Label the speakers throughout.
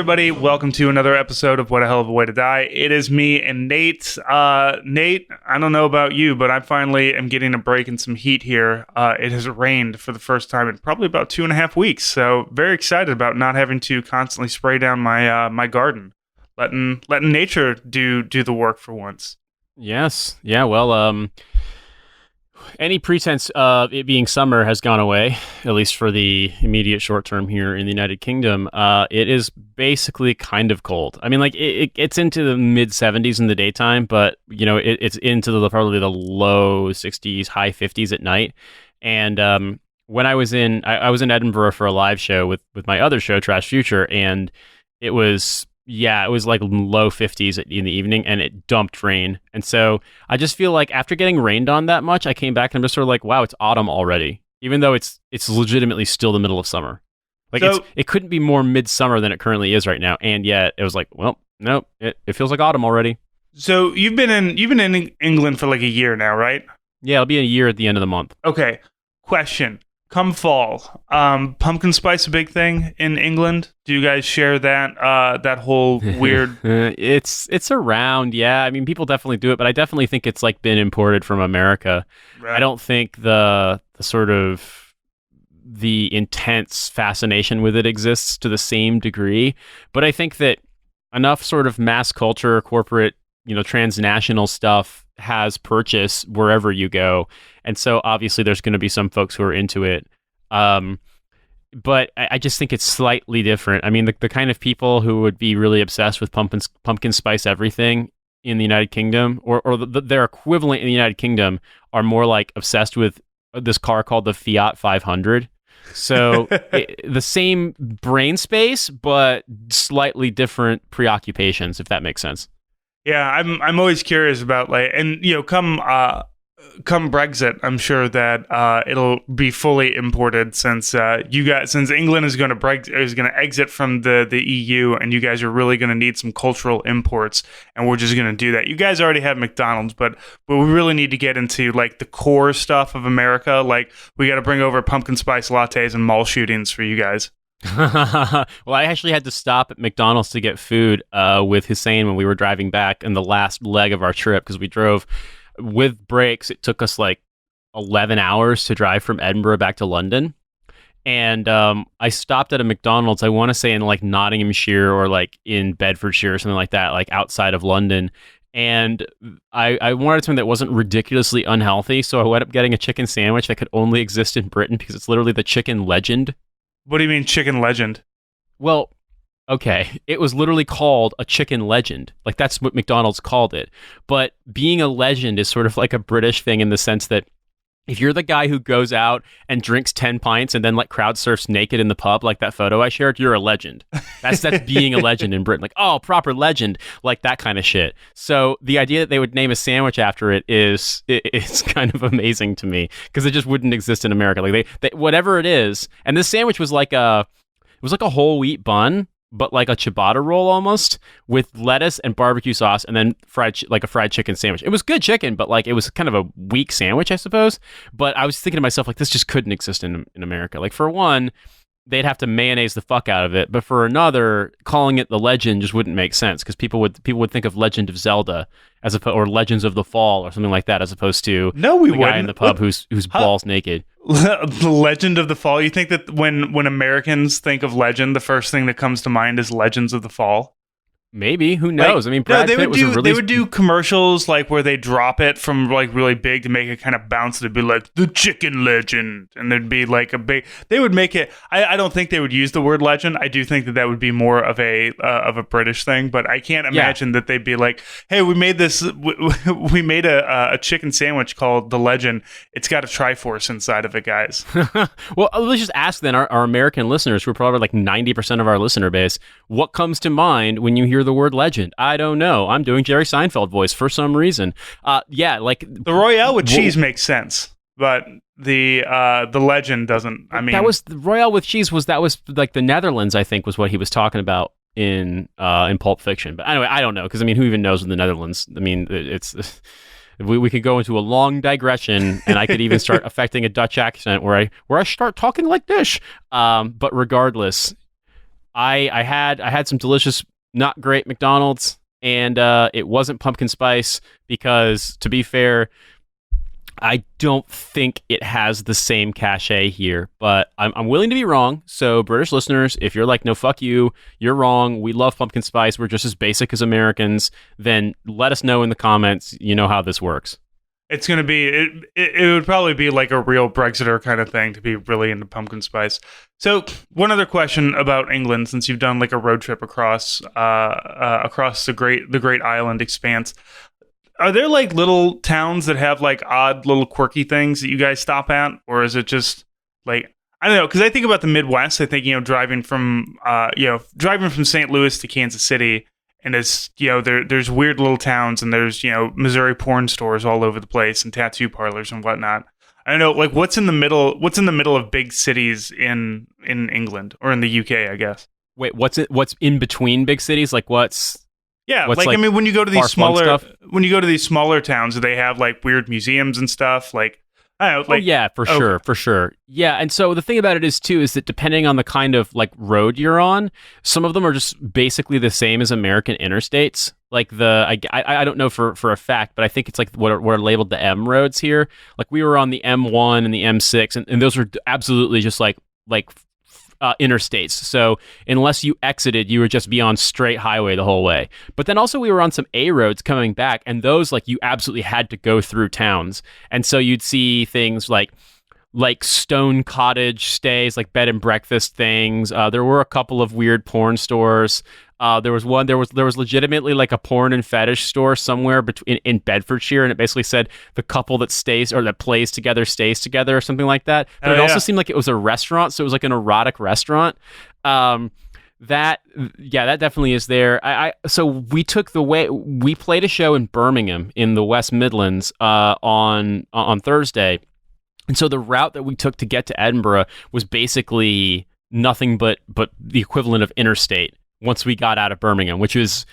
Speaker 1: everybody. Welcome to another episode of What a Hell of a Way to Die. It is me and Nate. Nate, I don't know about you, but I finally am getting a break in some heat here. It has rained for the first time in probably about 2.5 weeks, so very excited about not having to constantly spray down my garden. Letting nature do the work for once.
Speaker 2: Yes. Yeah, well, any pretense of it being summer has gone away, at least for the immediate short term here in the United Kingdom. It is basically kind of cold. I mean, like, it's into the mid 70s in the daytime, but, you know, it's into probably the low 60s, high 50s at night. And when I was in Edinburgh for a live show with my other show, Trash Future, and it was like low 50s in the evening, and it dumped rain. And so I just feel like after getting rained on that much, I came back and I'm just sort of like, wow, it's autumn already, even though it's legitimately still the middle of summer. Like, so, it couldn't be more midsummer than it currently is right now. And yet it was like, well, nope, it feels like autumn already.
Speaker 1: So you've been in England for like a year now, right?
Speaker 2: Yeah, it'll be a year at the end of the month.
Speaker 1: Okay. Question. Come fall, pumpkin spice a big thing in England? Do you guys share that whole weird?
Speaker 2: It's around, yeah. I mean, people definitely do it, but I definitely think it's like been imported from America. Right. I don't think the sort of the intense fascination with it exists to the same degree, but I think that enough sort of mass culture, corporate, transnational stuff has purchase wherever you go. And so obviously there's going to be some folks who are into it. But I just think it's slightly different. I mean, the kind of people who would be really obsessed with pumpkin spice everything in the United Kingdom, or their equivalent in the United Kingdom, are more like obsessed with this car called the Fiat 500. So the same brain space, but slightly different preoccupations, if that makes sense.
Speaker 1: Yeah, I'm always curious about, like, and come Brexit, I'm sure that it'll be fully imported, since England is going to exit from the EU, and you guys are really going to need some cultural imports, and we're just going to do that. You guys already have McDonald's, but we really need to get into like the core stuff of America. Like, we got to bring over pumpkin spice lattes and mall shootings for you guys.
Speaker 2: Well, I actually had to stop at McDonald's to get food with Hussein when we were driving back in the last leg of our trip, because we drove with breaks. It took us like 11 hours to drive from Edinburgh back to London. And I stopped at a McDonald's, I want to say in like Nottinghamshire or like in Bedfordshire or something like that, like outside of London. And I wanted something that wasn't ridiculously unhealthy, so I wound up getting a chicken sandwich that could only exist in Britain because it's literally the chicken legend.
Speaker 1: What do you mean chicken legend?
Speaker 2: Well, okay, it was literally called a chicken legend. Like, that's what McDonald's called it. But being a legend is sort of like a British thing, in the sense that if you're the guy who goes out and drinks 10 pints and then like crowd surfs naked in the pub, like that photo I shared, you're a legend. That's being a legend in Britain. Like, oh, proper legend, like that kind of shit. So the idea that they would name a sandwich after it it's kind of amazing to me, because it just wouldn't exist in America. Like they whatever it is, and this sandwich was like a whole wheat bun, but like a ciabatta roll almost, with lettuce and barbecue sauce, and then a fried chicken sandwich. It was good chicken, but like it was kind of a weak sandwich, I suppose. But I was thinking to myself, like, this just couldn't exist in America. Like, for one, they'd have to mayonnaise the fuck out of it, but for another, calling it the legend just wouldn't make sense, because people would think of Legend of Zelda or Legends of the Fall or something like that, as opposed to the guy in the pub who's balls naked.
Speaker 1: The Legend of the Fall. You think that when Americans think of legend, the first thing that comes to mind is Legends of the Fall?
Speaker 2: Maybe, who knows? Like, I mean, Brad Pitt was
Speaker 1: they would do commercials like where they drop it from like really big to make it kind of bounce. It'd be like the chicken legend, and there'd be like a big. They would make it. I don't think they would use the word legend. I do think that would be more of a British thing, but I can't imagine that they'd be like, "Hey, we made this. We made a chicken sandwich called the Legend. It's got a Triforce inside of it, guys."
Speaker 2: Well, let's just ask then our American listeners, who are probably like 90% of our listener base, what comes to mind when you hear the word legend? I don't know. I'm doing Jerry Seinfeld voice for some reason. Like
Speaker 1: the Royale with cheese makes sense, but the legend doesn't. I mean,
Speaker 2: that was the Royale with cheese. Was like the Netherlands? I think was what he was talking about in Pulp Fiction. But anyway, I don't know, because I mean, who even knows in the Netherlands? I mean, it's. We could go into a long digression, and I could even start affecting a Dutch accent where I start talking like this. But regardless, I had some delicious, not great McDonald's, and it wasn't pumpkin spice because, to be fair, I don't think it has the same cachet here, but I'm willing to be wrong. So, British listeners, if you're like, no, fuck you, you're wrong, we love pumpkin spice, we're just as basic as Americans, then let us know in the comments, you know how this works.
Speaker 1: It's going to be, it would probably be like a real Brexiter kind of thing to be really into pumpkin spice. So, one other question about England, since you've done like a road trip across across the great island expanse. Are there like little towns that have like odd little quirky things that you guys stop at, or is it just like, I don't know? Because I think about the Midwest. I think driving from St. Louis to Kansas City, and it's there's weird little towns, and there's Missouri porn stores all over the place and tattoo parlors and whatnot. I don't know, like what's in the middle of big cities in England or in the UK, I guess.
Speaker 2: Wait, what's in between big cities? Like what's
Speaker 1: Yeah,
Speaker 2: What's,
Speaker 1: like I mean, when you go to these smaller towns, they have like weird museums and stuff. Like, I don't know. Like,
Speaker 2: oh yeah, for sure. Yeah, and so the thing about it is that depending on the kind of like road you're on, some of them are just basically the same as American interstates. Like I don't know for a fact, but I think it's like what are labeled the M roads here. Like we were on the M1 and the M6, and those are absolutely just like interstates. So unless you exited, you would just be on straight highway the whole way. But then also we were on some A roads coming back, and those like you absolutely had to go through towns. And so you'd see things like stone cottage stays, like bed and breakfast things. There were a couple of weird porn stores. There was legitimately like a porn and fetish store somewhere in Bedfordshire, and it basically said the couple that stays or that plays together stays together or something like that. But it also seemed like it was a restaurant, so it was like an erotic restaurant. That definitely is there. So we played a show in Birmingham in the West Midlands on Thursday. And so the route that we took to get to Edinburgh was basically nothing but the equivalent of interstate once we got out of Birmingham, which is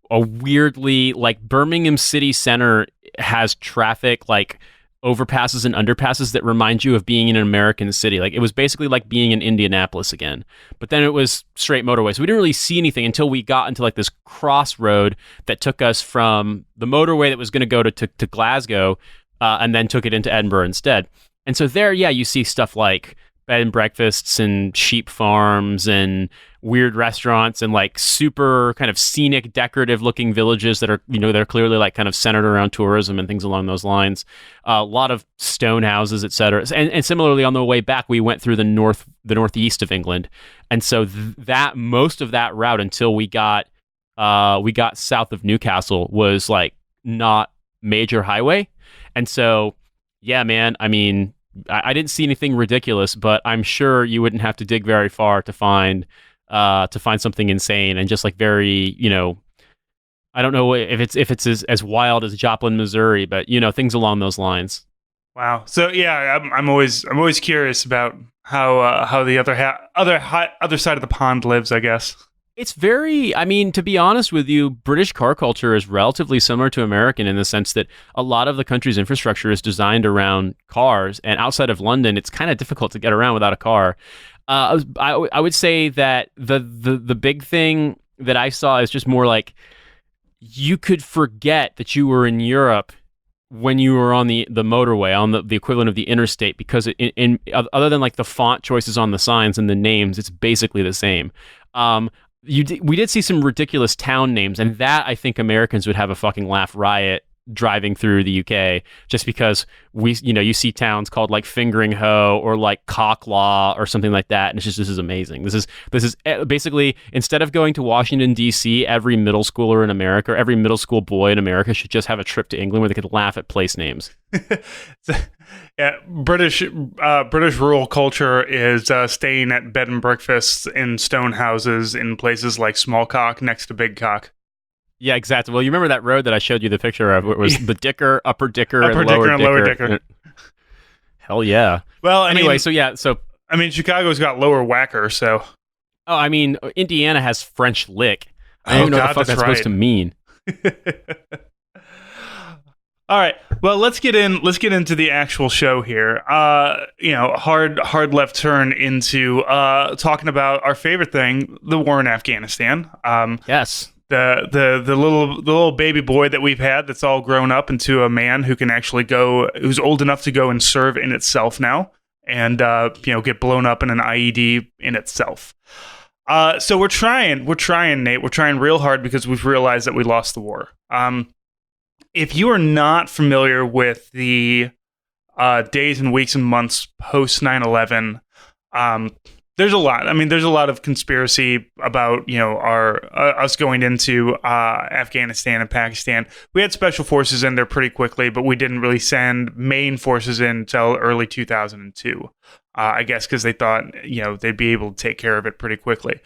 Speaker 2: a weirdly, like, Birmingham city center has traffic like overpasses and underpasses that remind you of being in an American city. Like it was basically like being in Indianapolis again, but then it was straight motorway. So we didn't really see anything until we got into like this crossroad that took us from the motorway that was going to go to Glasgow and then took it into Edinburgh instead. And so there, yeah, you see stuff like bed and breakfasts and sheep farms and weird restaurants and like super kind of scenic, decorative looking villages that are, they're clearly like kind of centered around tourism and things along those lines. A lot of stone houses, et cetera. And similarly, on the way back, we went through the northeast of England. And so that most of that route until we got south of Newcastle was like not major highway. And so, yeah, man, I mean, I didn't see anything ridiculous, but I'm sure you wouldn't have to dig very far to find something insane and just like very, I don't know if it's as wild as Joplin, Missouri, but things along those lines.
Speaker 1: Wow. So yeah, I'm always curious about how the other side of the pond lives, I guess.
Speaker 2: It's very, I mean, to be honest with you, British car culture is relatively similar to American in the sense that a lot of the country's infrastructure is designed around cars, and outside of London, it's kind of difficult to get around without a car. I would say that the big thing that I saw is just more like you could forget that you were in Europe when you were on the motorway, on the equivalent of the interstate, because in other than like the font choices on the signs and the names, it's basically the same. We did see some ridiculous town names, and that I think Americans would have a fucking laugh riot driving through the UK, just because you see towns called like Fingering Hoe or like Cocklaw or something like that, and it's just, this is amazing. This is basically, instead of going to Washington D.C., every middle schooler in America, or every middle school boy in America should just have a trip to England where they could laugh at place names.
Speaker 1: Yeah, British rural culture is staying at bed and breakfasts in stone houses in places like Small Cock next to Big Cock.
Speaker 2: Yeah, exactly. Well, you remember that road that I showed you the picture of? It was the Dicker, Upper Dicker, and
Speaker 1: Lower Dicker.
Speaker 2: Hell yeah.
Speaker 1: Well,
Speaker 2: anyway,
Speaker 1: I mean, Chicago's got Lower Whacker, so.
Speaker 2: Oh, I mean, Indiana has French Lick. I don't even know what the fuck that's supposed to mean.
Speaker 1: All right. Well, let's get into the actual show here. Hard left turn into talking about our favorite thing, the war in Afghanistan.
Speaker 2: Yes.
Speaker 1: The little baby boy that we've had that's all grown up into a man who can actually who's old enough to go and serve in itself now, and get blown up in an IED in itself. So we're trying, Nate. We're trying real hard because we've realized that we lost the war. If you are not familiar with the days and weeks and months post 9/11, there's a lot. I mean, there's a lot of conspiracy about us going into Afghanistan and Pakistan. We had special forces in there pretty quickly, but we didn't really send main forces in until early 2002. I guess because they thought they'd be able to take care of it pretty quickly.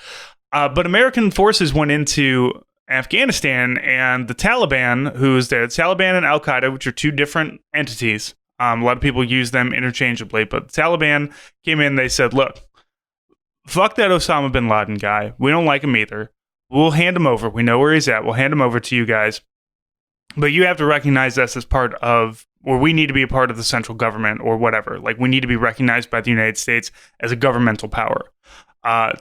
Speaker 1: But American forces went into Afghanistan, and the Taliban, who's there, the Taliban and Al Qaeda, which are two different entities. A lot of people use them interchangeably, but the Taliban came in. They said, "Look, fuck that Osama bin Laden guy. We don't like him either. We'll hand him over. We know where he's at. We'll hand him over to you guys. But you have to recognize us as part of, or we need to be a part of the central government or whatever. Like, we need to be recognized by the United States as a governmental power."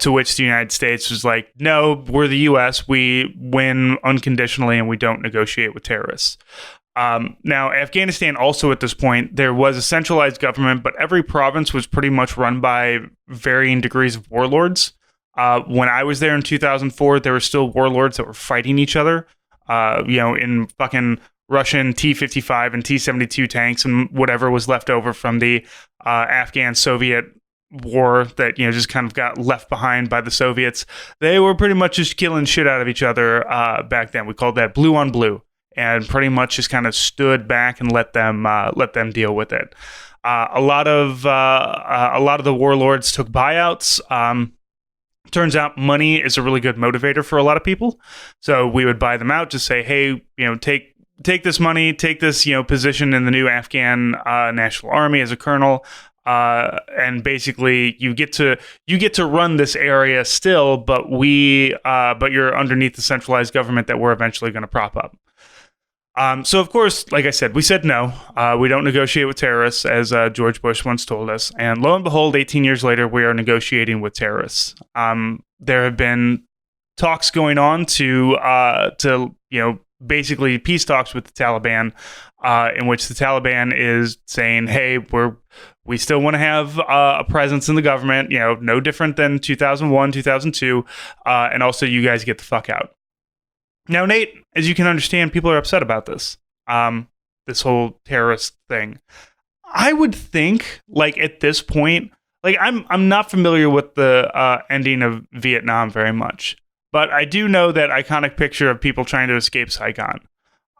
Speaker 1: To which the United States was like, "No, we're the U.S. We win unconditionally and we don't negotiate with terrorists." Now, Afghanistan also at this point, there was a centralized government, but every province was pretty much run by varying degrees of warlords. When I was there in 2004, there were still warlords that were fighting each other, in fucking Russian T-55 and T-72 tanks and whatever was left over from the Afghan-Soviet war that just kind of got left behind by the Soviets. They were pretty much just killing shit out of each other back then. We called that blue on blue, and pretty much just kind of stood back and let them deal with it. A lot of the warlords took buyouts. Turns out money is a really good motivator for a lot of people, so we would buy them out. Just say, hey, take this money, take this position in the new Afghan National Army as a colonel. And basically you get to run this area still, but you're underneath the centralized government that we're eventually going to prop up. So of course, like I said, we said no. We don't negotiate with terrorists, as George Bush once told us. And lo and behold, 18 years later, we are negotiating with terrorists. There have been talks going on to basically peace talks with the Taliban, in which the Taliban is saying, hey, we still want to have a presence in the government, no different than 2001, 2002, and also you guys get the fuck out. Now, Nate, as you can understand, people are upset about this, this whole terrorist thing. I would think, like, at this point, like, I'm not familiar with the ending of Vietnam very much, but I do know that iconic picture of people trying to escape Saigon.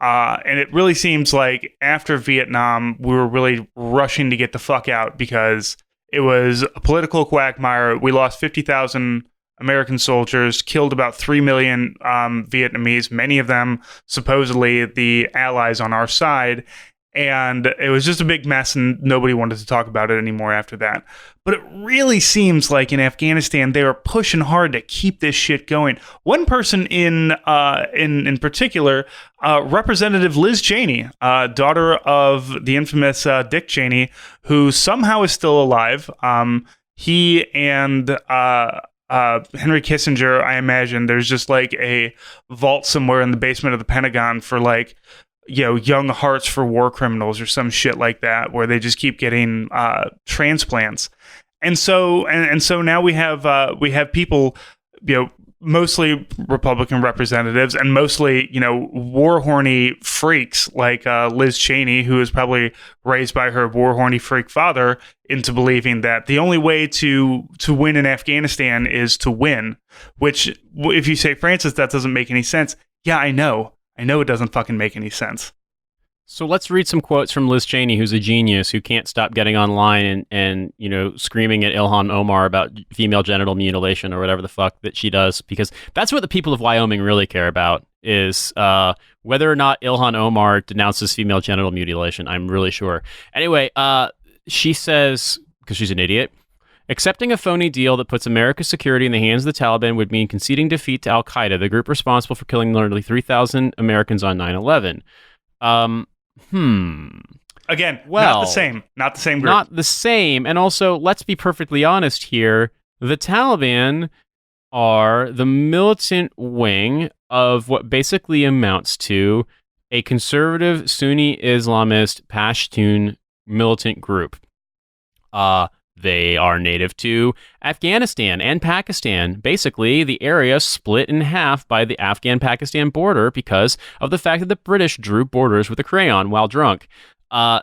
Speaker 1: And it really seems like after Vietnam, we were really rushing to get the fuck out because it was a political quagmire. We lost 50,000 American soldiers, killed about 3 million Vietnamese, many of them supposedly the allies on our side. And it was just a big mess, and nobody wanted to talk about it anymore after that. But it really seems like in Afghanistan, they were pushing hard to keep this shit going. One person in particular, Representative Liz Cheney, daughter of the infamous Dick Cheney, who somehow is still alive. He and Henry Kissinger, I imagine, there's just like a vault somewhere in the basement of the Pentagon for like, young hearts for war criminals or some shit like that, where they just keep getting transplants. And so now we have people, mostly Republican representatives and mostly, war horny freaks like Liz Cheney, who was probably raised by her war horny freak father into believing that the only way to win in Afghanistan is to win, which if you say, Francis, that doesn't make any sense. Yeah, I know it doesn't fucking make any sense.
Speaker 2: So let's read some quotes from Liz Cheney, who's a genius, who can't stop getting online and screaming at Ilhan Omar about female genital mutilation or whatever the fuck that she does, because that's what the people of Wyoming really care about, is whether or not Ilhan Omar denounces female genital mutilation. I'm really sure. Anyway, she says, because she's an idiot, accepting a phony deal that puts America's security in the hands of the Taliban would mean conceding defeat to Al Qaeda, the group responsible for killing nearly 3,000 Americans on 9/11.
Speaker 1: Again,
Speaker 2: Well,
Speaker 1: not the same group.
Speaker 2: Not the same. And also, let's be perfectly honest here. The Taliban are the militant wing of what basically amounts to a conservative Sunni Islamist Pashtun militant group. They are native to Afghanistan and Pakistan. Basically, the area split in half by the Afghan-Pakistan border because of the fact that the British drew borders with a crayon while drunk.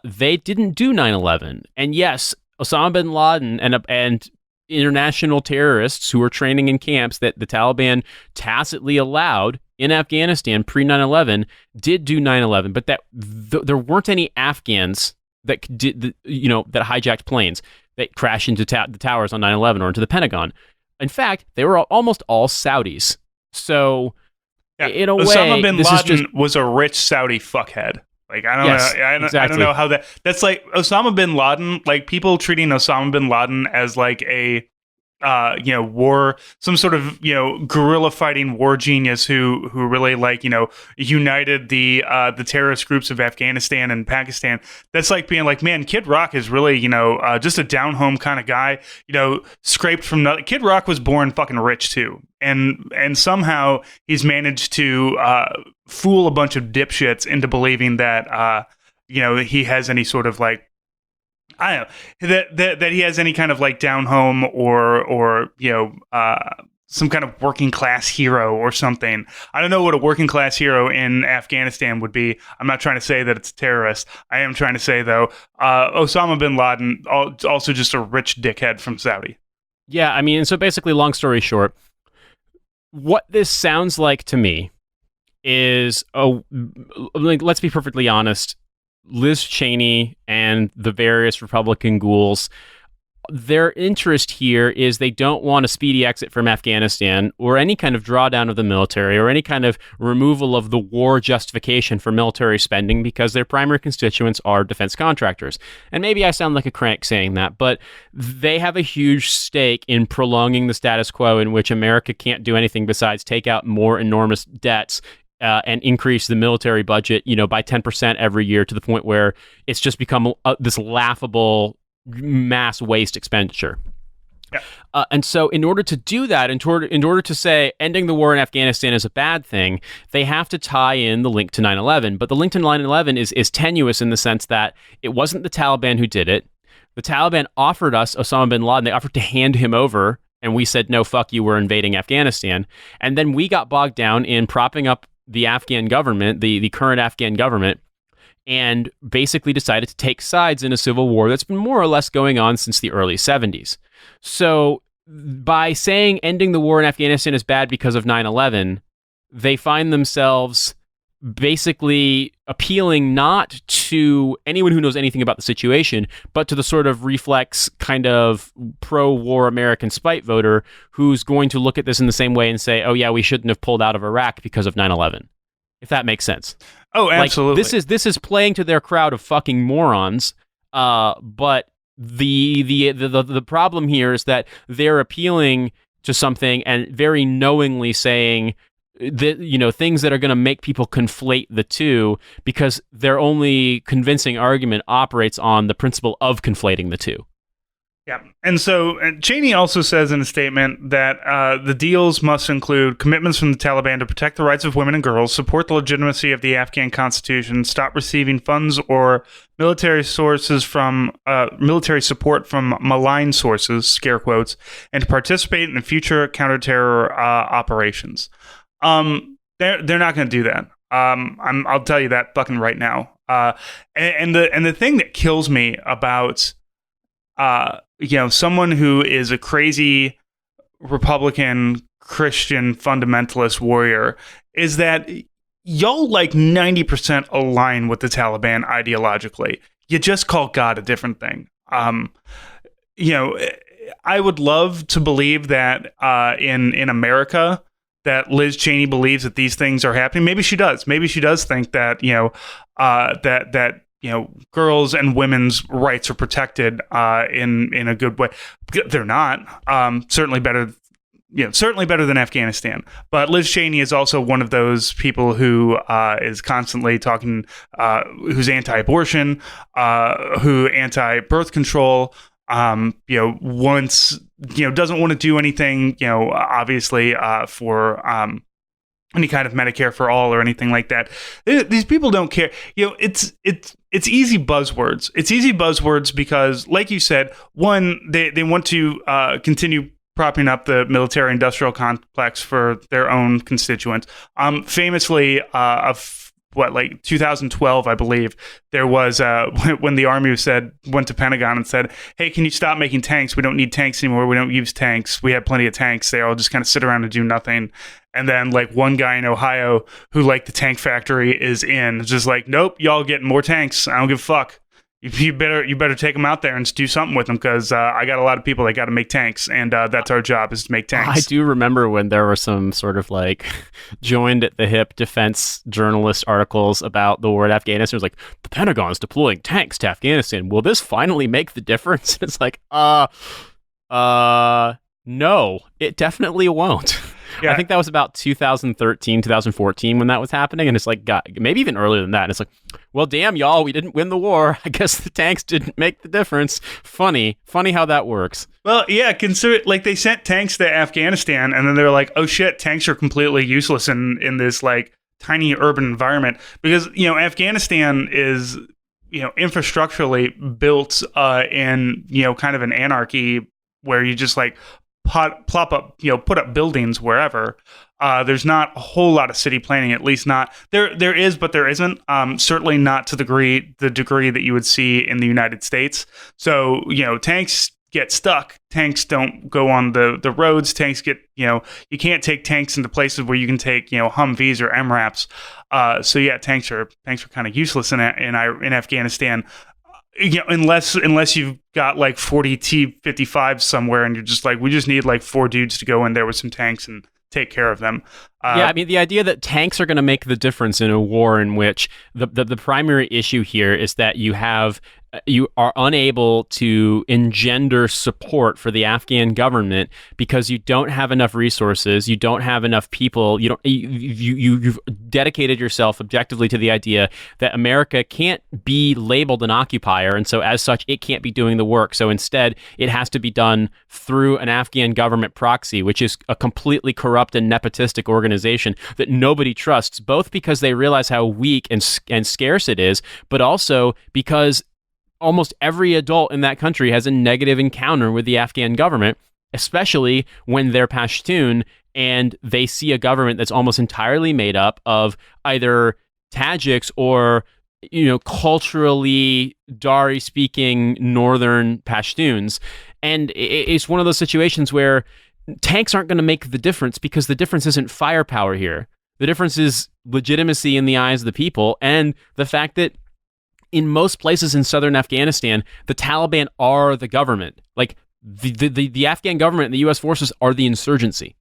Speaker 2: They didn't do 9/11. And yes, Osama bin Laden and international terrorists who were training in camps that the Taliban tacitly allowed in Afghanistan pre-9/11 did do 9/11, but there weren't any Afghans that did, that hijacked planes that crashed into the towers on 9/11 or into the Pentagon. In fact, they were almost all Saudis. So, in a way,
Speaker 1: Osama bin Laden was a rich Saudi fuckhead. Like, I don't know.
Speaker 2: Exactly.
Speaker 1: I don't know how that's like Osama bin Laden, like people treating Osama bin Laden as like a war, some sort of, guerrilla fighting war genius who really united the terrorist groups of Afghanistan and Pakistan. That's like being like, man, Kid Rock is really, just a down home kind of guy, scraped from nothing. Kid Rock was born fucking rich too. And somehow he's managed to fool a bunch of dipshits into believing that, he has any sort of like, I don't know, that he has any kind of like down home or some kind of working class hero or something. I don't know what a working class hero in Afghanistan would be. I'm not trying to say that it's a terrorist. I am trying to say, though, Osama bin Laden, also just a rich dickhead from Saudi.
Speaker 2: Yeah, I mean, so basically, long story short, what this sounds like to me is, let's be perfectly honest, Liz Cheney and the various Republican ghouls, their interest here is they don't want a speedy exit from Afghanistan or any kind of drawdown of the military or any kind of removal of the war justification for military spending because their primary constituents are defense contractors. And maybe I sound like a crank saying that, but they have a huge stake in prolonging the status quo in which America can't do anything besides take out more enormous debts and increase the military budget, by 10% every year to the point where it's just become this laughable mass waste expenditure. Yeah. And so in order to do that, in order to say ending the war in Afghanistan is a bad thing, they have to tie in the link to 9/11. But the link to 9/11 is tenuous in the sense that it wasn't the Taliban who did it. The Taliban offered us Osama bin Laden. They offered to hand him over, and we said, no, fuck you, we're invading Afghanistan. And then we got bogged down in propping up the Afghan government, the current Afghan government, and basically decided to take sides in a civil war that's been more or less going on since the early 70s. So by saying ending the war in Afghanistan is bad because of 9/11, they find themselves basically appealing not to anyone who knows anything about the situation, but to the sort of reflex kind of pro-war American spite voter who's going to look at this in the same way and say, oh yeah, we shouldn't have pulled out of Iraq because of 9/11. If that makes sense.
Speaker 1: Oh, absolutely.
Speaker 2: Like, this is playing to their crowd of fucking morons, but the problem here is that they're appealing to something and very knowingly saying things that are going to make people conflate the two because their only convincing argument operates on the principle of conflating the two.
Speaker 1: Yeah. And so Cheney also says in a statement that the deals must include commitments from the Taliban to protect the rights of women and girls, support the legitimacy of the Afghan constitution, stop receiving funds or military sources from military support from malign sources, scare quotes, and to participate in future counterterror operations. They're not going to do that. I'll tell you that fucking right now. And the thing that kills me about someone who is a crazy Republican Christian fundamentalist warrior is that y'all like 90% align with the Taliban ideologically. You just call God a different thing. I would love to believe that in America that Liz Cheney believes that these things are happening. Maybe she does. Maybe she does think that that girls and women's rights are protected in a good way. They're not. Certainly better certainly better than Afghanistan. But Liz Cheney is also one of those people who is constantly talking, who's anti-abortion, who anti-birth control. Once doesn't want to do anything. Obviously for any kind of Medicare for all or anything like that. These people don't care. It's easy buzzwords. It's easy buzzwords because, like you said, one, they want to continue propping up the military-industrial complex for their own constituents. Famously, 2012, I believe, there was when the Army went to Pentagon and said, "Hey, can you stop making tanks? We don't need tanks anymore. We don't use tanks. We have plenty of tanks." They all just kind of sit around and do nothing. And then one guy in Ohio who the tank factory is in, just nope, y'all getting more tanks. I don't give a fuck. You better take them out there and do something with them because I got a lot of people that got to make tanks, and that's our job is to make tanks.
Speaker 2: I do remember when there were some sort of joined at the hip defense journalist articles about the war in Afghanistan. It was the Pentagon's deploying tanks to Afghanistan. Will this finally make the difference? And it's no, it definitely won't. Yeah. I think that was about 2013, 2014 when that was happening. And it's maybe even earlier than that. And it's well, damn, y'all, we didn't win the war. I guess the tanks didn't make the difference. Funny how that works.
Speaker 1: Well, yeah, consider they sent tanks to Afghanistan and then they're oh shit, tanks are completely useless in this tiny urban environment because, Afghanistan is, infrastructurally built in, kind of an anarchy where you just plop up, put up buildings wherever. There's not a whole lot of city planning, at least not there is, but there isn't. Certainly not to the degree that you would see in the United States. So, tanks get stuck. Tanks don't go on the roads. Tanks get, you can't take tanks into places where you can take, Humvees or MRAPs. So yeah, tanks are kind of useless in Afghanistan. Unless you've got 40 T-55s somewhere and you're just we just need 4 dudes to go in there with some tanks and take care of them.
Speaker 2: Yeah, I mean, the idea that tanks are going to make the difference in a war in which the primary issue here is that you are unable to engender support for the Afghan government because you don't have enough resources, you don't have enough people, you've dedicated yourself objectively to the idea that America can't be labeled an occupier, and so as such it can't be doing the work. So instead it has to be done through an Afghan government proxy, which is a completely corrupt and nepotistic organization that nobody trusts, both because they realize how weak and scarce it is, but also because almost every adult in that country has a negative encounter with the Afghan government, especially when they're Pashtun and they see a government that's almost entirely made up of either Tajiks or, culturally Dari-speaking northern Pashtuns. And it's one of those situations where tanks aren't going to make the difference because the difference isn't firepower here. The difference is legitimacy in the eyes of the people and the fact that in most places in southern Afghanistan, the Taliban are the government. The Afghan government and the U.S. forces are the insurgency.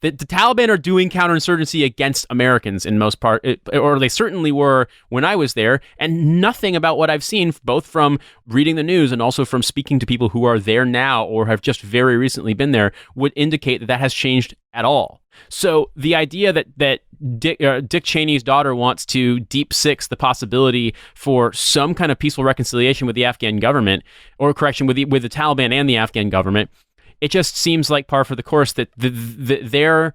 Speaker 2: The Taliban are doing counterinsurgency against Americans in most part, or they certainly were when I was there, and nothing about what I've seen, both from reading the news and also from speaking to people who are there now or have just very recently been there, would indicate that has changed at all. So the idea that Dick Cheney's daughter wants to deep six the possibility for some kind of peaceful reconciliation with the Afghan government, or correction, with the Taliban and the Afghan government, it just seems like par for the course that their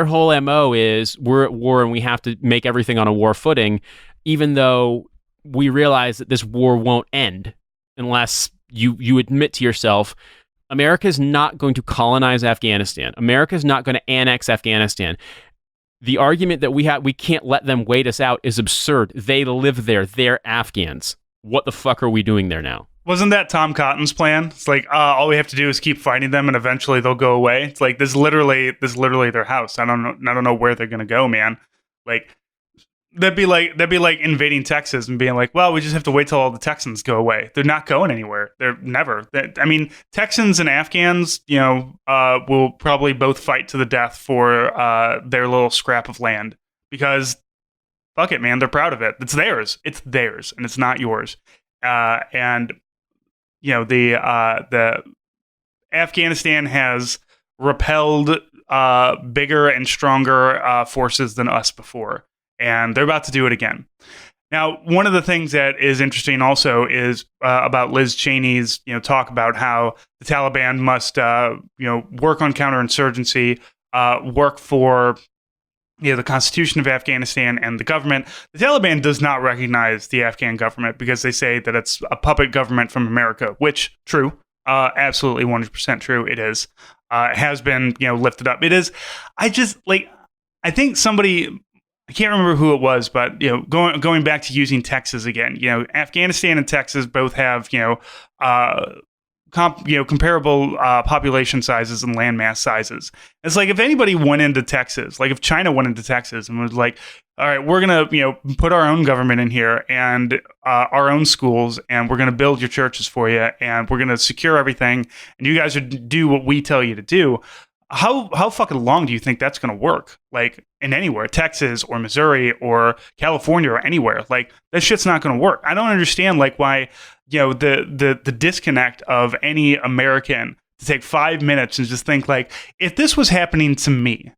Speaker 2: whole MO is we're at war and we have to make everything on a war footing, even though we realize that this war won't end unless you admit to yourself, America's not going to colonize Afghanistan. America's not going to annex Afghanistan. The argument that we can't let them wait us out is absurd. They live there. They're Afghans. What the fuck are we doing there now?
Speaker 1: Wasn't that Tom Cotton's plan? It's all we have to do is keep fighting them, and eventually they'll go away. It's this is literally their house. I don't know where they're gonna go, man. That'd be like invading Texas and being well, we just have to wait till all the Texans go away. They're not going anywhere. They're never. Texans and Afghans, will probably both fight to the death for their little scrap of land because fuck it, man. They're proud of it. It's theirs. It's theirs, and it's not yours. And the Afghanistan has repelled bigger and stronger forces than us before, and they're about to do it again. Now, one of the things that is interesting also is about Liz Cheney's, talk about how the Taliban must, work on counterinsurgency, work for the Constitution of Afghanistan and the government. The Taliban does not recognize the Afghan government because they say that it's a puppet government from America, which, true, absolutely 100% true, it is. It has been, lifted up. It is. I think somebody... I can't remember who it was, but going back to using Texas again, Afghanistan and Texas both have comparable population sizes and landmass sizes. It's like if anybody went into Texas, like if China went into Texas and was like, all right, we're gonna put our own government in here and our own schools, and we're gonna build your churches for you, and we're gonna secure everything, and you guys would do what we tell you to do. How fucking long do you think that's going to work? Like in anywhere, Texas or Missouri or California or anywhere, like that shit's not going to work. I don't understand like why, the disconnect of any American to take 5 minutes and just think like, if this was happening to me,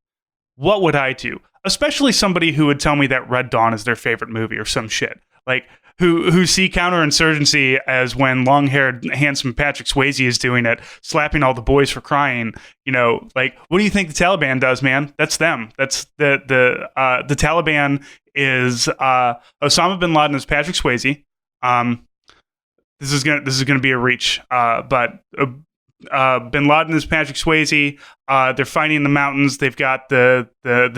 Speaker 1: what would I do? Especially somebody who would tell me that Red Dawn is their favorite movie or some shit. Like who see counterinsurgency as when long-haired, handsome Patrick Swayze is doing it, slapping all the boys for crying. Like what do you think the Taliban does, man? That's them. That's the Taliban is Osama bin Laden is Patrick Swayze. This is gonna be a reach, but bin Laden is Patrick Swayze. They're fighting in the mountains. They've got the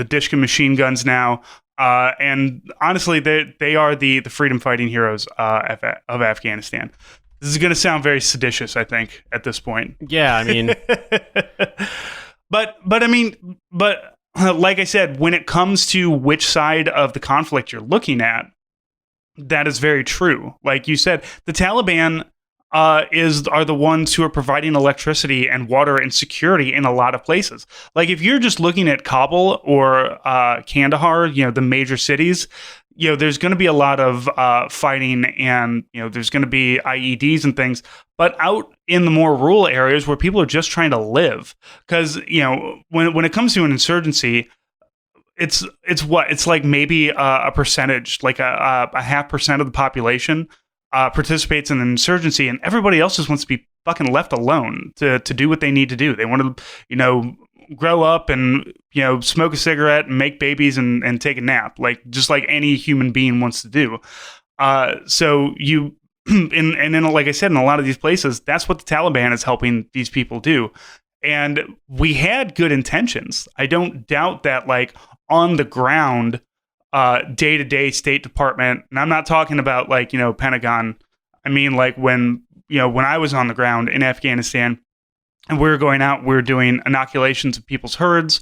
Speaker 1: Dishka machine guns now. And honestly, they are the freedom fighting heroes of Afghanistan. This is going to sound very seditious, I think, at this point.
Speaker 2: Yeah, I mean,
Speaker 1: but like I said, when it comes to which side of the conflict you're looking at, that is very true. Like you said, the Taliban are the ones who are providing electricity and water and security in a lot of places. Like if you're just looking at Kabul or Kandahar, the major cities, there's going to be a lot of fighting, and there's going to be IEDs and things. But out in the more rural areas where people are just trying to live, because when it comes to an insurgency, it's like maybe a percentage, like a 0.5% of the population participates in an insurgency, and everybody else just wants to be fucking left alone to do what they need to do. They want to, grow up and, smoke a cigarette and make babies and take a nap, like just like any human being wants to do. So you, and then, like I said, in a lot of these places, that's what the Taliban is helping these people do. And we had good intentions. I don't doubt that, like on the ground, day-to-day State Department, and I'm not talking about like, Pentagon. I mean, like when I was on the ground in Afghanistan and we were going out, we were doing inoculations of people's herds,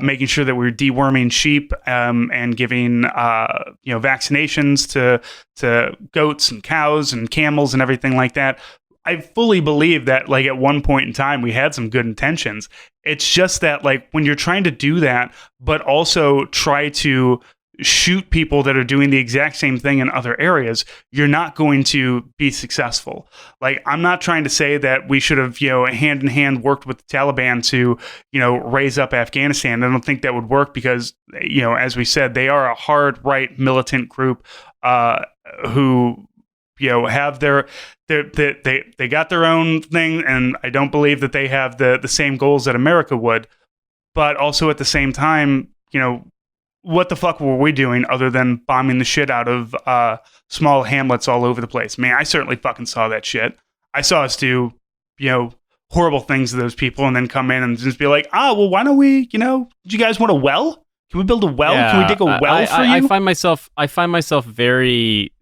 Speaker 1: making sure that we were deworming sheep, and giving, vaccinations to goats and cows and camels and everything like that. I fully believe that, like, at one point in time, we had some good intentions. It's just that, like, when you're trying to do that, but also try to shoot people that are doing the exact same thing in other areas, you're not going to be successful. Like, I'm not trying to say that we should have, hand in hand worked with the Taliban to, raise up Afghanistan. I don't think that would work because, as we said, they are a hard right militant group who, have they got their own thing, and I don't believe that they have the same goals that America would. But also at the same time, what the fuck were we doing other than bombing the shit out of small hamlets all over the place? Man, I certainly fucking saw that shit. I saw us do, horrible things to those people and then come in and just be like, well, why don't we, do you guys want a well? Can we build a well? Yeah, can we dig a well for you?
Speaker 2: I find myself very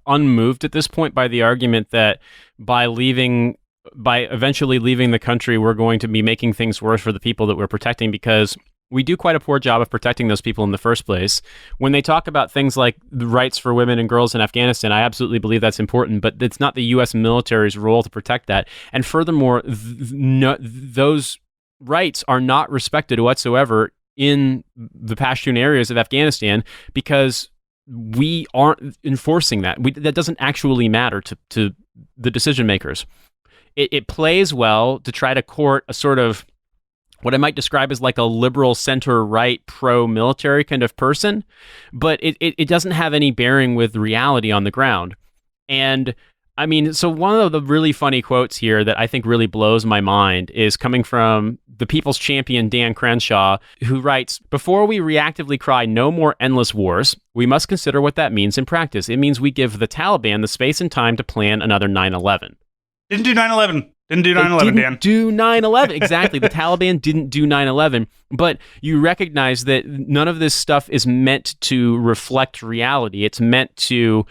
Speaker 2: unmoved at this point by the argument that by eventually leaving the country, we're going to be making things worse for the people that we're protecting, because we do quite a poor job of protecting those people in the first place. When they talk about things like the rights for women and girls in Afghanistan, I absolutely believe that's important, but it's not the U.S. military's role to protect that. And furthermore, those rights are not respected whatsoever in the Pashtun areas of Afghanistan because we aren't enforcing that. That doesn't actually matter to the decision makers. It plays well to try to court a sort of what I might describe as like a liberal center-right pro-military kind of person, but it doesn't have any bearing with reality on the ground. And I mean, so one of the really funny quotes here that I think really blows my mind is coming from the people's champion, Dan Crenshaw, who writes, "Before we reactively cry no more endless wars, we must consider what that means in practice. It means we give the Taliban the space and time to plan another 9/11.
Speaker 1: Didn't do 9/11. Didn't do 9/11, Dan.
Speaker 2: Do 9/11. Exactly. The Taliban didn't do 9/11. But you recognize that none of this stuff is meant to reflect reality. It's meant to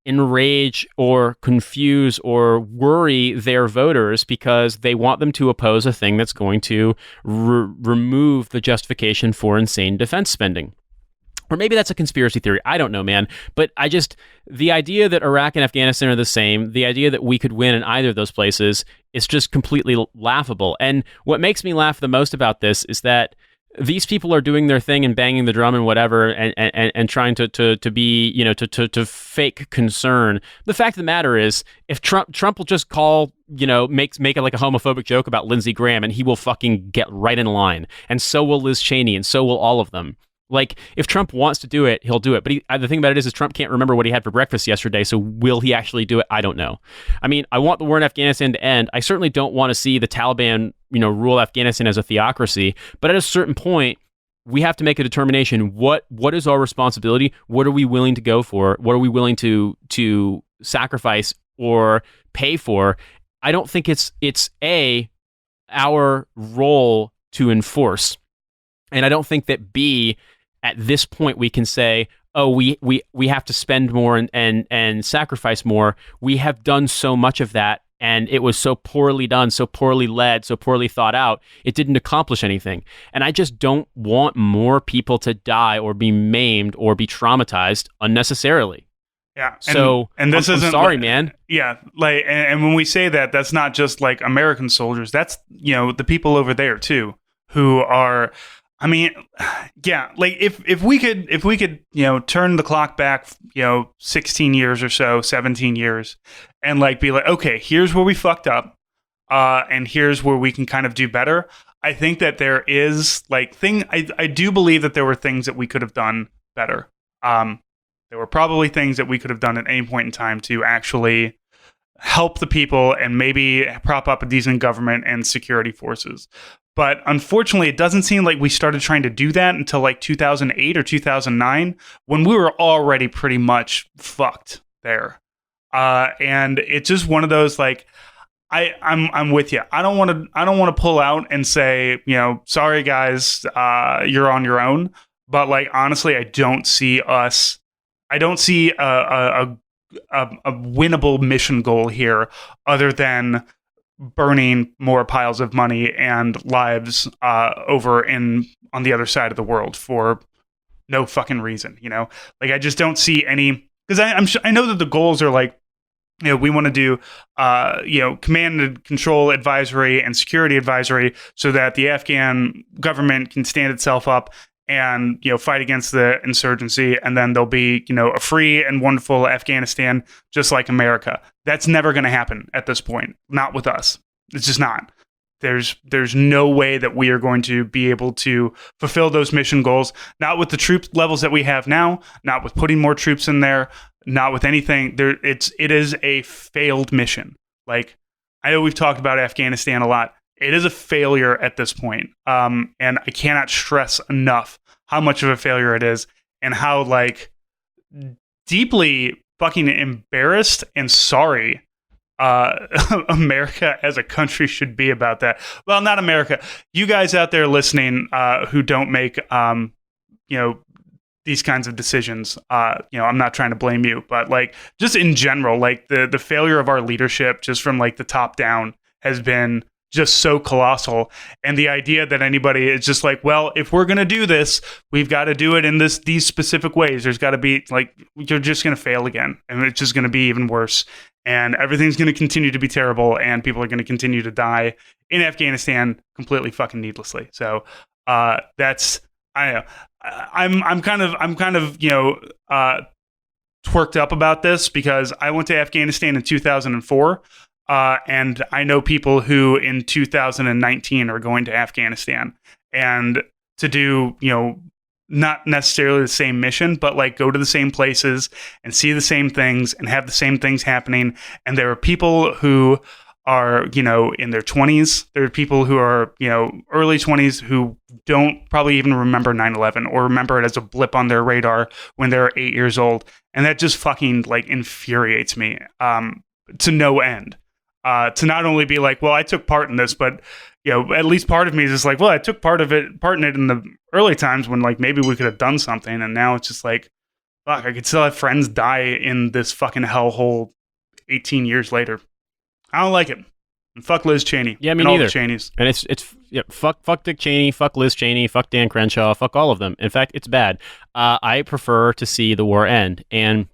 Speaker 2: enrage or confuse or worry their voters because they want them to oppose a thing that's going to remove the justification for insane defense spending. Or maybe that's a conspiracy theory. I don't know, man. But the idea that Iraq and Afghanistan are the same, the idea that we could win in either of those places, is just completely laughable. And what makes me laugh the most about this is that these people are doing their thing and banging the drum and whatever and trying to be, to fake concern. The fact of the matter is, if Trump will just make it like a homophobic joke about Lindsey Graham, and he will fucking get right in line. And so will Liz Cheney, and so will all of them. Like, if Trump wants to do it, he'll do it. But the thing about it is Trump can't remember what he had for breakfast yesterday, so will he actually do it? I don't know. I mean, I want the war in Afghanistan to end. I certainly don't want to see the Taliban, rule Afghanistan as a theocracy. But at a certain point, we have to make a determination. What is our responsibility? What are we willing to go for? What are we willing to sacrifice or pay for? I don't think it's our role to enforce. And I don't think that B, at this point, we can say, oh, we have to spend more and sacrifice more. We have done so much of that, and it was so poorly done, so poorly led, so poorly thought out, it didn't accomplish anything. And I just don't want more people to die or be maimed or be traumatized unnecessarily.
Speaker 1: Yeah.
Speaker 2: And this isn't sorry, man.
Speaker 1: Yeah. And when we say that, that's not just like American soldiers. That's, the people over there too, who are, I mean, yeah, like if we could, turn the clock back, 16 years or so, 17 years, and like be like, okay, here's where we fucked up, and here's where we can kind of do better. I think that there is I do believe that there were things that we could have done better. There were probably things that we could have done at any point in time to actually help the people and maybe prop up a decent government and security forces. But unfortunately, it doesn't seem like we started trying to do that until like 2008 or 2009, when we were already pretty much fucked there. And it's just one of those, like, I'm with you. I don't want to pull out and say, sorry guys, you're on your own. But like, honestly, I don't see a winnable mission goal here other than burning more piles of money and lives over on the other side of the world for no fucking reason. Like, I just don't see any, because I know that the goals are like, we want to do command and control advisory and security advisory so that the Afghan government can stand itself up and fight against the insurgency, and then there'll be a free and wonderful Afghanistan just like America. That's never going to happen at this point. Not with us. It's just not. There's no way that we are going to be able to fulfill those mission goals. Not with the troop levels that we have now. Not with putting more troops in there. Not with anything. It is a failed mission. Like, I know we've talked about Afghanistan a lot. It is a failure at this point. And I cannot stress enough how much of a failure it is, and how like deeply fucking embarrassed and sorry America as a country should be about that. Well, not America. You guys out there listening who don't make these kinds of decisions. I'm not trying to blame you, but like, just in general, like the failure of our leadership just from like the top down has been just so colossal. And the idea that anybody is just like, well, if we're going to do this, we've got to do it in these specific ways. There's got to be like, you're just going to fail again. And it's just going to be even worse. And everything's going to continue to be terrible. And people are going to continue to die in Afghanistan completely fucking needlessly. So that's, I don't know. I'm kind of twerked up about this because I went to Afghanistan in 2004. And I know people who in 2019 are going to Afghanistan and to do, not necessarily the same mission, but like go to the same places and see the same things and have the same things happening. And there are people who are, in their 20s. There are people who are, early 20s who don't probably even remember 9/11 or remember it as a blip on their radar when they're 8 years old. And that just fucking like infuriates me to no end. To not only be like, well, I took part in this, but at least part of me is just like, well, I took part in it in the early times when like maybe we could have done something, and now it's just like, fuck, I could still have friends die in this fucking hellhole 18 years later. I don't like it. And fuck Liz Cheney.
Speaker 2: Yeah, me
Speaker 1: and
Speaker 2: neither.
Speaker 1: All the Cheneys.
Speaker 2: And it's fuck Dick Cheney, fuck Liz Cheney, fuck Dan Crenshaw, fuck all of them. In fact, it's bad. I prefer to see the war end, and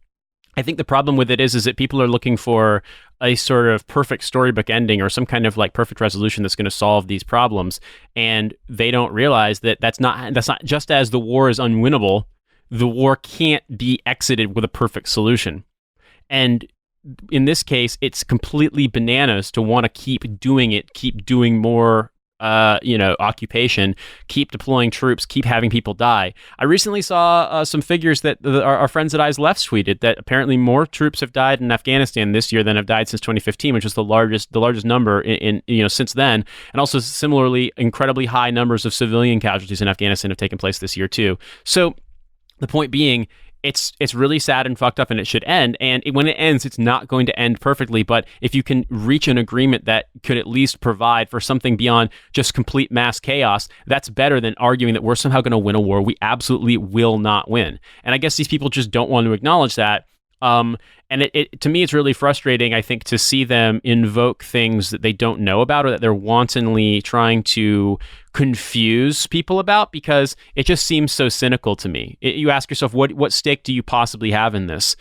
Speaker 2: I think the problem with it is that people are looking for a sort of perfect storybook ending or some kind of like perfect resolution that's going to solve these problems, and they don't realize that that's not just as the war is unwinnable, the war can't be exited with a perfect solution. And in this case, it's completely bananas to want to keep doing it, keep doing more occupation, keep deploying troops, keep having people die. I recently saw some figures that our friends at Eyes Left tweeted that apparently more troops have died in Afghanistan this year than have died since 2015, which is the largest number in since then. And also similarly, incredibly high numbers of civilian casualties in Afghanistan have taken place this year too. So the point being, it's really sad and fucked up, and it should end. And when it ends, it's not going to end perfectly. But if you can reach an agreement that could at least provide for something beyond just complete mass chaos, that's better than arguing that we're somehow going to win a war we absolutely will not win. And I guess these people just don't want to acknowledge that. And it to me, it's really frustrating, I think, to see them invoke things that they don't know about or that they're wantonly trying to confuse people about, because it just seems so cynical to me. You ask yourself, what stake do you possibly have in this?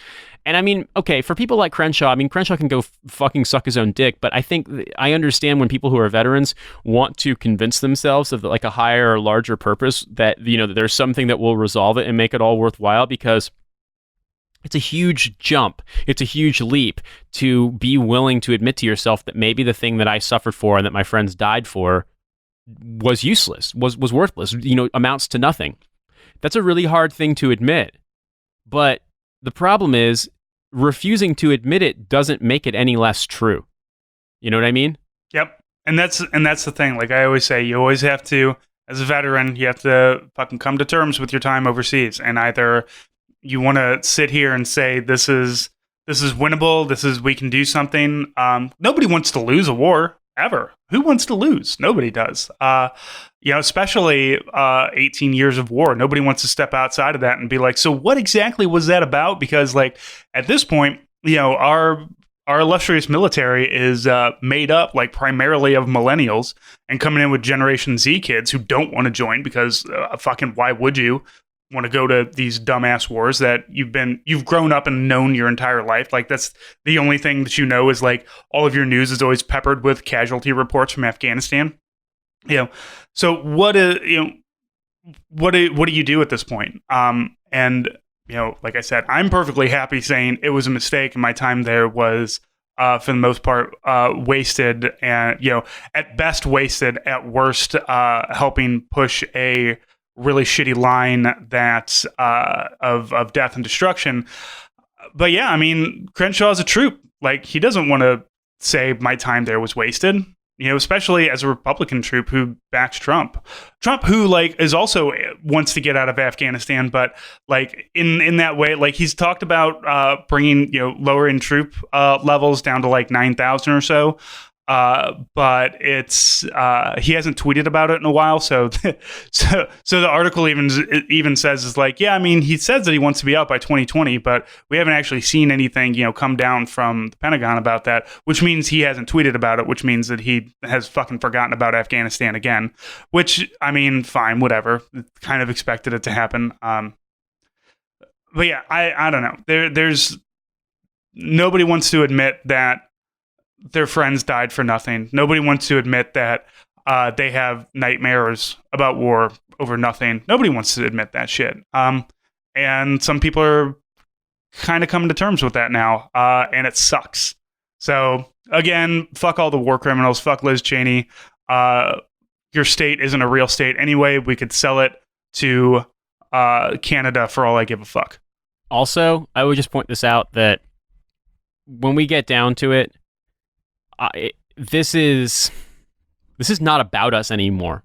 Speaker 2: And I mean, okay, for people like Crenshaw, Crenshaw can go fucking suck his own dick, but I think I understand when people who are veterans want to convince themselves of like a higher or larger purpose that, that there's something that will resolve it and make it all worthwhile, because it's a huge jump. It's a huge leap to be willing to admit to yourself that maybe the thing that I suffered for and that my friends died for was useless, was worthless, amounts to nothing. That's a really hard thing to admit. But the problem is refusing to admit it doesn't make it any less true. You know what I mean?
Speaker 1: Yep. And that's the thing. Like I always say, you always have to, as a veteran, you have to fucking come to terms with your time overseas, and either you want to sit here and say this is winnable, we can do something. Nobody wants to lose a war ever. Who wants to lose? Nobody does. Especially 18 years of war. Nobody wants to step outside of that and be like, so what exactly was that about? Because like at this point, our illustrious military is made up like primarily of millennials and coming in with Generation Z kids who don't want to join because fucking why would you want to go to these dumbass wars that you've grown up and known your entire life? Like that's the only thing that is like all of your news is always peppered with casualty reports from Afghanistan. So what do you do at this point? And like I said, I'm perfectly happy saying it was a mistake and my time there was for the most part wasted, and at best wasted, at worst helping push a really shitty line that's of death and destruction. But yeah, Crenshaw's a troop. Like he doesn't want to say my time there was wasted. Especially as a Republican troop who backs Trump, who like is also wants to get out of Afghanistan, but like in that way, like he's talked about bringing lowering troop levels down to like 9,000 or so. But it's he hasn't tweeted about it in a while, so the article even says is like, yeah, he says that he wants to be out by 2020, but we haven't actually seen anything come down from the Pentagon about that, which means he hasn't tweeted about it, which means that he has fucking forgotten about Afghanistan again. Which fine, whatever. Kind of expected it to happen. But yeah, I don't know. There's nobody wants to admit that their friends died for nothing. Nobody wants to admit that they have nightmares about war over nothing. Nobody wants to admit that shit. And some people are kind of coming to terms with that now, and it sucks. So again, fuck all the war criminals. Fuck Liz Cheney. Your state isn't a real state anyway. We could sell it to Canada for all I give a fuck.
Speaker 2: Also, I would just point this out that when we get down to it, this is not about us anymore.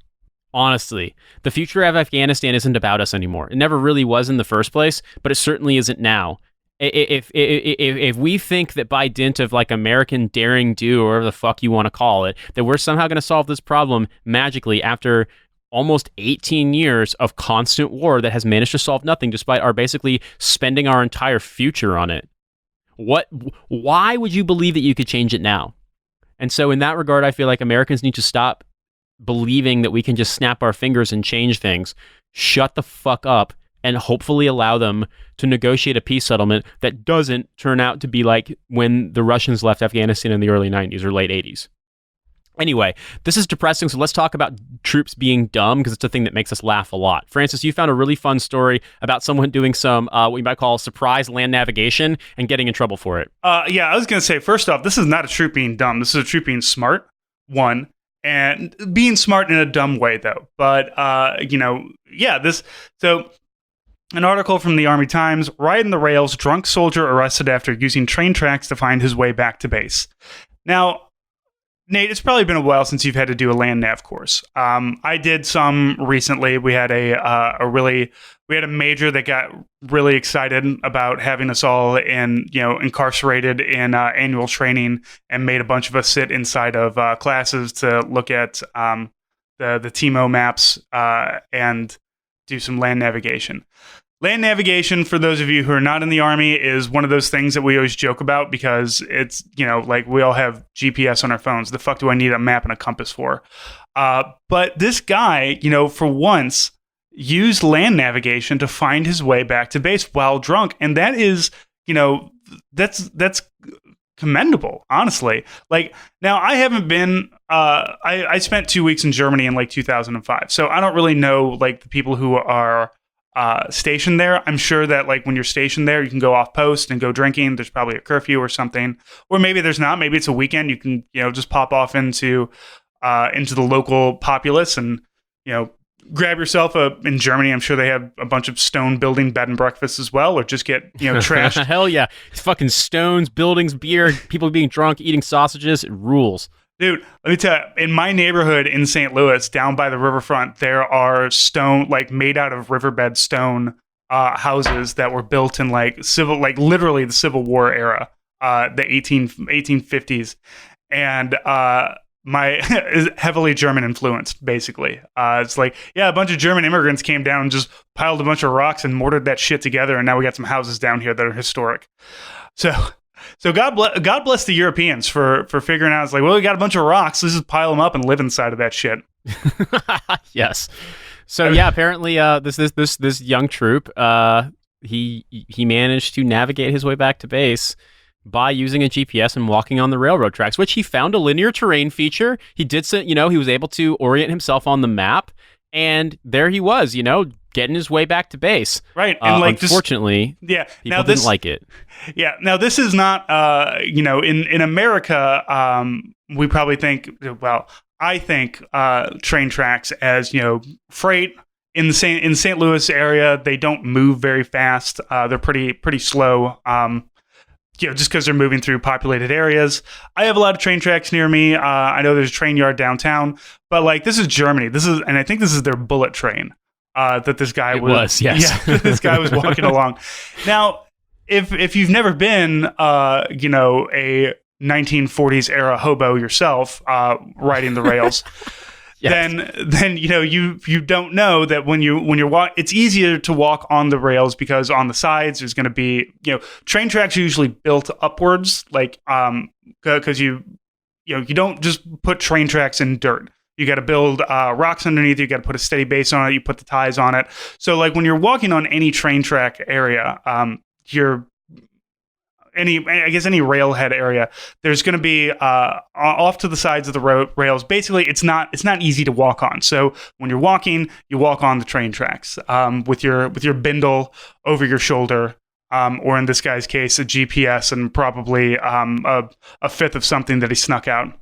Speaker 2: Honestly, the future of Afghanistan isn't about us anymore. It never really was in the first place, but it certainly isn't now. If we think that by dint of like American daring do, or whatever the fuck you want to call it, that we're somehow going to solve this problem magically after almost 18 years of constant war that has managed to solve nothing, despite our basically spending our entire future on it. Why would you believe that you could change it now? And so in that regard, I feel like Americans need to stop believing that we can just snap our fingers and change things. Shut the fuck up and hopefully allow them to negotiate a peace settlement that doesn't turn out to be like when the Russians left Afghanistan in the early 90s or late 80s. Anyway, this is depressing, so let's talk about troops being dumb, because it's a thing that makes us laugh a lot. Francis, you found a really fun story about someone doing some, what you might call surprise land navigation and getting in trouble for it.
Speaker 1: Yeah, I was going to say, first off, this is not a troop being dumb. This is a troop being smart, one, and being smart in a dumb way, though. But, so an article from the Army Times, riding the rails, drunk soldier arrested after using train tracks to find his way back to base. Now, Nate, it's probably been a while since you've had to do a land nav course. I did some recently. We had a major that got really excited about having us all incarcerated in annual training, and made a bunch of us sit inside of classes to look at the TMO maps and do some land navigation. Land navigation, for those of you who are not in the Army, is one of those things that we always joke about, because it's, like we all have GPS on our phones. The fuck do I need a map and a compass for? But this guy, for once, used land navigation to find his way back to base while drunk. And that is, that's commendable, honestly. Like, now I haven't been, I spent 2 weeks in Germany in like 2005. So I don't really know like the people who are stationed there. I'm sure that like when you're stationed there, you can go off post and go drinking. There's probably a curfew or something, or maybe there's not. Maybe it's a weekend. You can just pop off into the local populace and grab yourself in Germany. I'm sure they have a bunch of stone building bed and breakfasts as well, or just get trashed.
Speaker 2: Hell yeah, it's fucking stones, buildings, beer, people being drunk, eating sausages. It rules.
Speaker 1: Dude, let me tell you, in my neighborhood in St. Louis, down by the riverfront, there are stone, like made out of riverbed stone houses that were built in literally the Civil War era, the 1850s. And my heavily German influenced, basically. It's like, yeah, a bunch of German immigrants came down and just piled a bunch of rocks and mortared that shit together, and now we got some houses down here that are historic. So God bless the Europeans for figuring out. It's like, well, we got a bunch of rocks. Let's just pile them up and live inside of that shit.
Speaker 2: Yes. So yeah, apparently this young troop, he managed to navigate his way back to base by using a GPS and walking on the railroad tracks, which he found a linear terrain feature. He did so, he was able to orient himself on the map, and there he was, getting his way back to base. Right. And unfortunately, people didn't like it.
Speaker 1: Yeah. Now this is not, in America, we probably think, I think train tracks as, freight. In St. Louis area, they don't move very fast. They're pretty slow. Just because they're moving through populated areas. I have a lot of train tracks near me. I know there's a train yard downtown, but this is Germany. And I think this is their bullet train that this guy was.
Speaker 2: Yes.
Speaker 1: Yeah, this guy was walking along. Now, if you've never been, a 1940s era hobo yourself, riding the rails. Yes. Then you don't know that when you're it's easier to walk on the rails, because on the sides there's going to be train tracks are usually built upwards, because you don't just put train tracks in dirt. You got to build rocks underneath. You got to put a steady base on it. You put the ties on it. So when you're walking on any train track area, any railhead area, there's going to be off to the sides of the rails. Basically, it's not easy to walk on. So when you're walking, you walk on the train tracks with your bindle over your shoulder, or in this guy's case, a GPS and probably a fifth of something that he snuck out.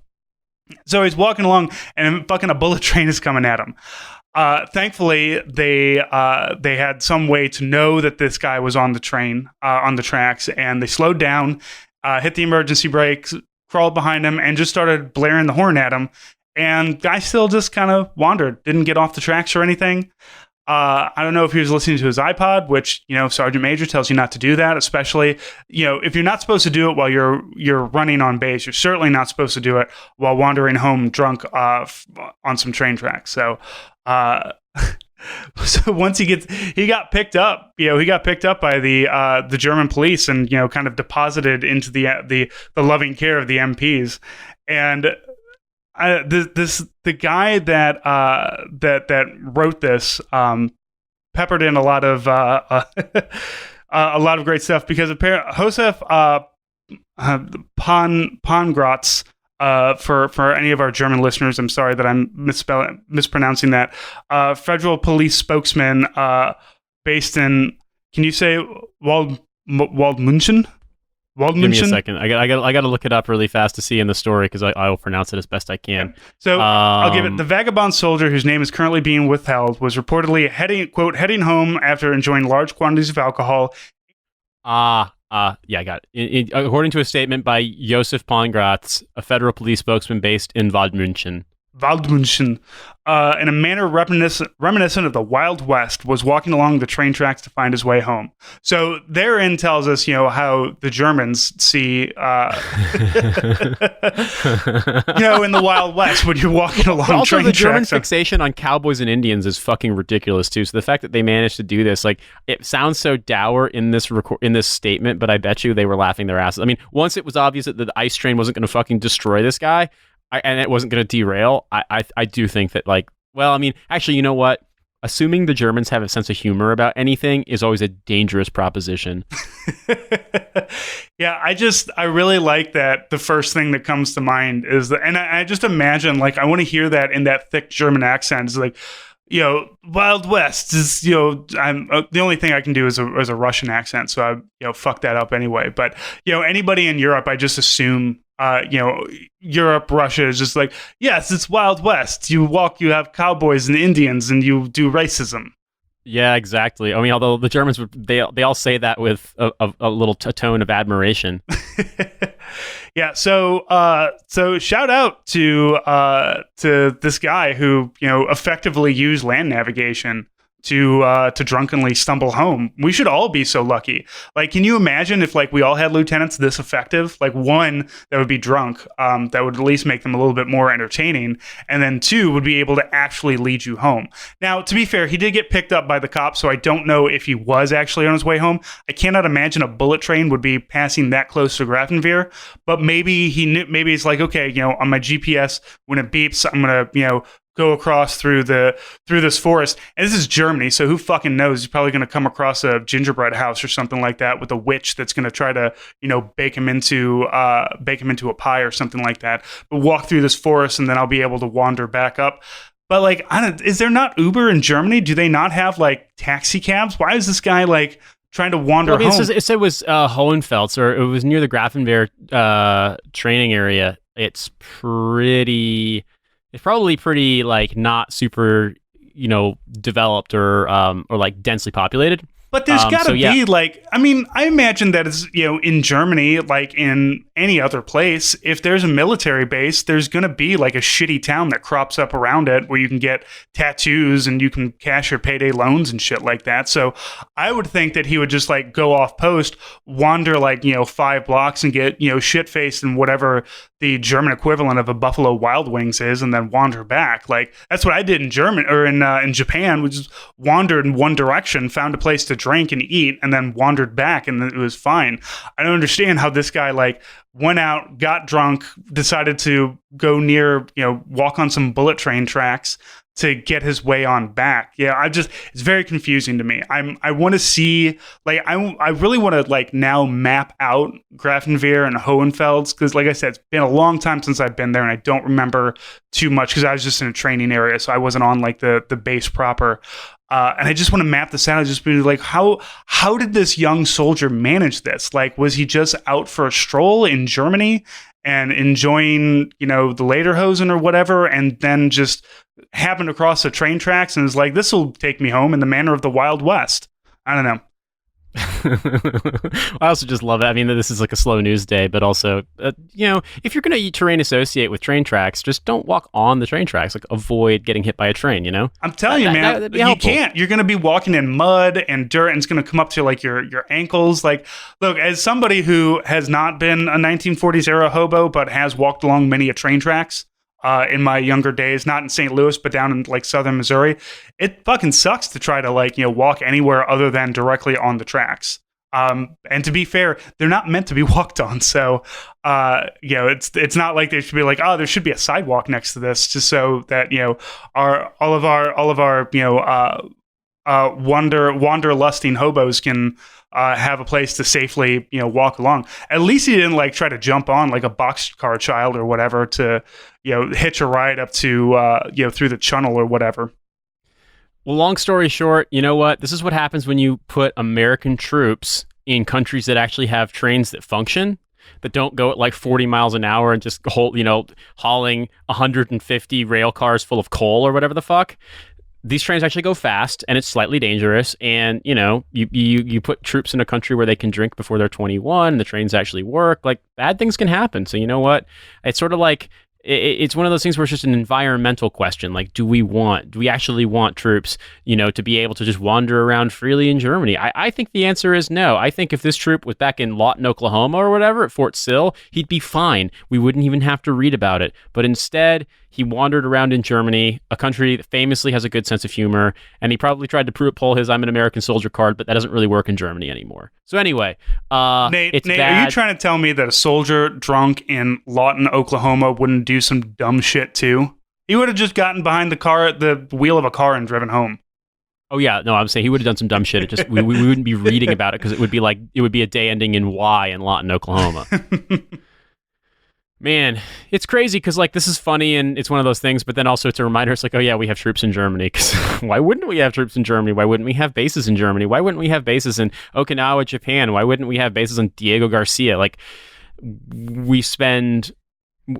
Speaker 1: So he's walking along, and fucking a bullet train is coming at him. Thankfully, they had some way to know that this guy was on the train, on the tracks, and they slowed down, hit the emergency brakes, crawled behind him, and just started blaring the horn at him. And guy still just kind of wandered, didn't get off the tracks or anything. I don't know if he was listening to his iPod, which, Sergeant Major tells you not to do that, especially, if you're not supposed to do it while you're running on base, you're certainly not supposed to do it while wandering home drunk on some train tracks. So, so once he got picked up, he got picked up by the German police and, kind of deposited into the loving care of the MPs. And the guy that wrote this peppered in a lot of great stuff, because apparently Josef Pongratz, for any of our German listeners, I'm sorry that I'm mispronouncing that, federal police spokesman based in, can you say Waldmünchen?
Speaker 2: Give me a second. I got to look it up really fast to see in the story, because I will pronounce it as best I can.
Speaker 1: Yeah. So I'll give it. The vagabond soldier, whose name is currently being withheld, was reportedly heading home after enjoying large quantities of alcohol.
Speaker 2: Yeah, I got it. According to a statement by Josef Pongratz, a federal police spokesman based in Waldmünchen, in a manner reminiscent of the Wild West, was walking along the train tracks to find his way home. So therein tells us, how the Germans see, in the Wild West when you're walking along also,
Speaker 1: train
Speaker 2: the
Speaker 1: tracks.
Speaker 2: German fixation on cowboys and Indians is fucking ridiculous too. So the fact that they managed to do this, it sounds so dour in this statement, but I bet you they were laughing their asses. I mean, once it was obvious that the ice train wasn't going to fucking destroy this guy, and it wasn't going to derail, I do think that, actually, you know what? Assuming the Germans have a sense of humor about anything is always a dangerous proposition.
Speaker 1: Yeah, I really like that. The first thing that comes to mind is and I just imagine, I want to hear that in that thick German accent. It's like, Wild West is, I'm the only thing I can do is a Russian accent, so I, fuck that up anyway. But anybody in Europe, I just assume, Europe, Russia is just like, yes, it's Wild West. You have cowboys and Indians, and you do racism. Yeah,
Speaker 2: exactly. I mean, although the Germans, they all say that with a little tone of admiration.
Speaker 1: Yeah. So shout out to this guy who, effectively used land navigation to drunkenly stumble home. We should all be so lucky. Can you imagine if we all had lieutenants this effective? One that would be drunk, that would at least make them a little bit more entertaining, and then two would be able to actually lead you home. Now, to be fair, he did get picked up by the cops, so I don't know if he was actually on his way home. I cannot imagine a bullet train would be passing that close to Grafenwehr, but maybe he knew. Maybe it's okay, on my GPS, when it beeps, I'm gonna, go across through this forest. And this is Germany, so who fucking knows? He's probably going to come across a gingerbread house or something like that with a witch that's going to try to, bake him into a pie or something like that. But walk through this forest, and then I'll be able to wander back up. But is there not Uber in Germany? Do they not have taxi cabs? Why is this guy trying to wander home?
Speaker 2: It said it was Hohenfels, or it was near the Grafenwehr training area. It's probably pretty not super, developed or densely populated.
Speaker 1: But there's got to be I imagine that it's, in Germany, in any other place, if there's a military base, there's going to be a shitty town that crops up around it where you can get tattoos and you can cash your payday loans and shit like that. So I would think that he would just go off post, wander 5 blocks and get, shit faced in whatever the German equivalent of a Buffalo Wild Wings is, and then wander back. That's what I did in Japan, which is wandered in one direction, found a place to drink and eat, and then wandered back, and it was fine. I don't understand how this guy went out, got drunk, decided to go near, walk on some bullet train tracks, to get his way on back. Yeah, it's very confusing to me. I want to see, like, I really want to, like, now map out Grafenwehr and Hohenfels, because, like I said, it's been a long time since I've been there, and I don't remember too much because I was just in a training area, so I wasn't on, like, the base proper. And I just want to map this out and just be like, how did this young soldier manage this? Like, was he just out for a stroll in Germany and enjoying, the Lederhosen or whatever, and then just happened across the train tracks and was like, this will take me home in the manner of the Wild West? I don't know.
Speaker 2: I also just love it. I mean, this is like a slow news day, but also, if you're going to terrain associate with train tracks, just don't walk on the train tracks. Like, avoid getting hit by a train, I'm telling
Speaker 1: you, man, you can't. You're going to be walking in mud and dirt, and it's going to come up to, like, your ankles. Like, look, as somebody who has not been a 1940s era hobo, but has walked along many a train tracks, in my younger days, not in St. Louis, but down in, like, southern Missouri, it fucking sucks to try to, like, walk anywhere other than directly on the tracks. And to be fair, they're not meant to be walked on. So, it's not like they should be like, oh, there should be a sidewalk next to this, just so that, all of our wanderlusting hobos can have a place to safely, walk along. At least he didn't, like, try to jump on, like, a boxcar child or whatever to, hitch a ride up to, through the channel or whatever.
Speaker 2: Well, long story short, you know what? This is what happens when you put American troops in countries that actually have trains that function, that don't go at like 40 miles an hour and just hauling 150 rail cars full of coal or whatever the fuck. These trains actually go fast, and it's slightly dangerous. And, you put troops in a country where they can drink before they're 21, and the trains actually work. Like, bad things can happen. So you know what? It's sort of like, it's one of those things where it's just an environmental question. Like, do we actually want troops, to be able to just wander around freely in Germany? I think the answer is no. I think if this troop was back in Lawton, Oklahoma or whatever, at Fort Sill, he'd be fine. We wouldn't even have to read about it. But instead, he wandered around in Germany, a country that famously has a good sense of humor, and he probably tried to pull his I'm an American soldier card, but that doesn't really work in Germany anymore. So anyway,
Speaker 1: Nate, are you trying to tell me that a soldier drunk in Lawton, Oklahoma wouldn't do some dumb shit too? He would have just gotten behind the wheel of a car and driven home.
Speaker 2: Oh yeah, no, I'm saying he would have done some dumb shit. It just we wouldn't be reading about it because it would be a day ending in Y in Lawton, Oklahoma. Man, it's crazy because, like, this is funny and it's one of those things, but then also it's a reminder. It's like, oh yeah, we have troops in Germany. Because why wouldn't we have troops in Germany? Why wouldn't we have bases in Germany? Why wouldn't we have bases in Okinawa, Japan? Why wouldn't we have bases on Diego Garcia? Like, we spend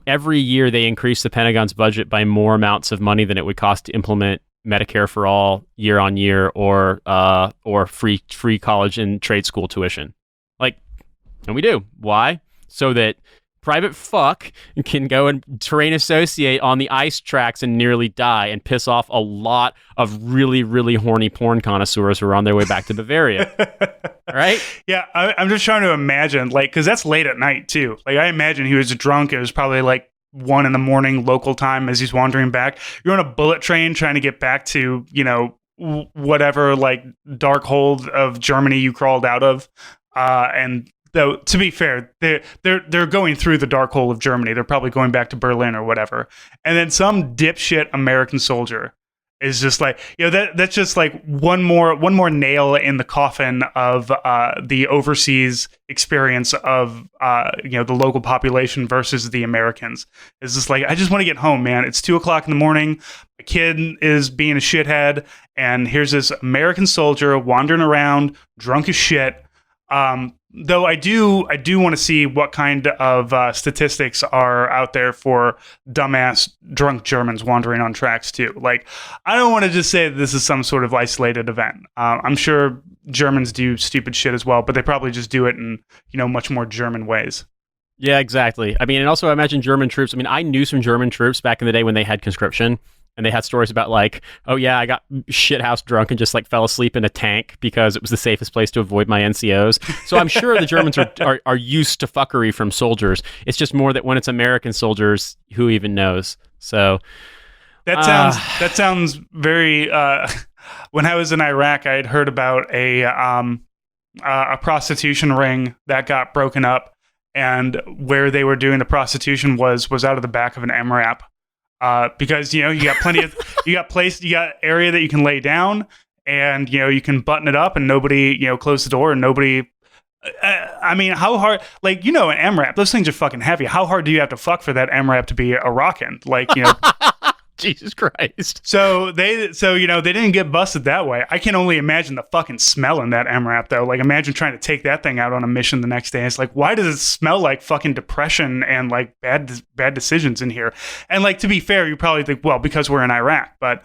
Speaker 2: every year they increase the Pentagon's budget by more amounts of money than it would cost to implement Medicare for all year on year or free college and trade school tuition. Like, and we do. Why? So that private fuck can go and terrain associate on the ice tracks and nearly die and piss off a lot of really, really horny porn connoisseurs who are on their way back to Bavaria. Right?
Speaker 1: Yeah, I'm just trying to imagine, like, because that's late at night too. Like, I imagine he was drunk. It was probably like 1 a.m. local time as he's wandering back. You're on a bullet train trying to get back to, whatever, like, dark hole of Germany you crawled out of, and though, to be fair, they're going through the dark hole of Germany. They're probably going back to Berlin or whatever. And then some dipshit American soldier is just like, that's just like one more nail in the coffin of the overseas experience of the local population versus the Americans. It's just like, I just want to get home, man. It's 2:00 in the morning. My kid is being a shithead, and here's this American soldier wandering around drunk as shit. Though I do want to see what kind of statistics are out there for dumbass drunk Germans wandering on tracks too. Like, I don't want to just say that this is some sort of isolated event. I'm sure Germans do stupid shit as well, but they probably just do it in, much more German ways.
Speaker 2: Yeah, exactly. I mean, and also I imagine German troops. I mean, I knew some German troops back in the day when they had conscription. And they had stories about, like, oh yeah, I got shithouse drunk and just, like, fell asleep in a tank because it was the safest place to avoid my NCOs. So I'm sure the Germans are used to fuckery from soldiers. It's just more that when it's American soldiers, who even knows? So
Speaker 1: that sounds very. When I was in Iraq, I had heard about a prostitution ring that got broken up, and where they were doing the prostitution was out of the back of an MRAP. because you got plenty of you got area that you can lay down, and you can button it up and nobody close the door and nobody. I mean, how hard? Like an MRAP, those things are fucking heavy. How hard do you have to fuck for that MRAP to be a rockin'? Like
Speaker 2: Jesus Christ.
Speaker 1: So they didn't get busted that way. I can only imagine the fucking smell in that MRAP though. Like imagine trying to take that thing out on a mission the next day. It's like, why does it smell like fucking depression and like bad decisions in here? And like, to be fair, you probably think, well, because we're in Iraq, but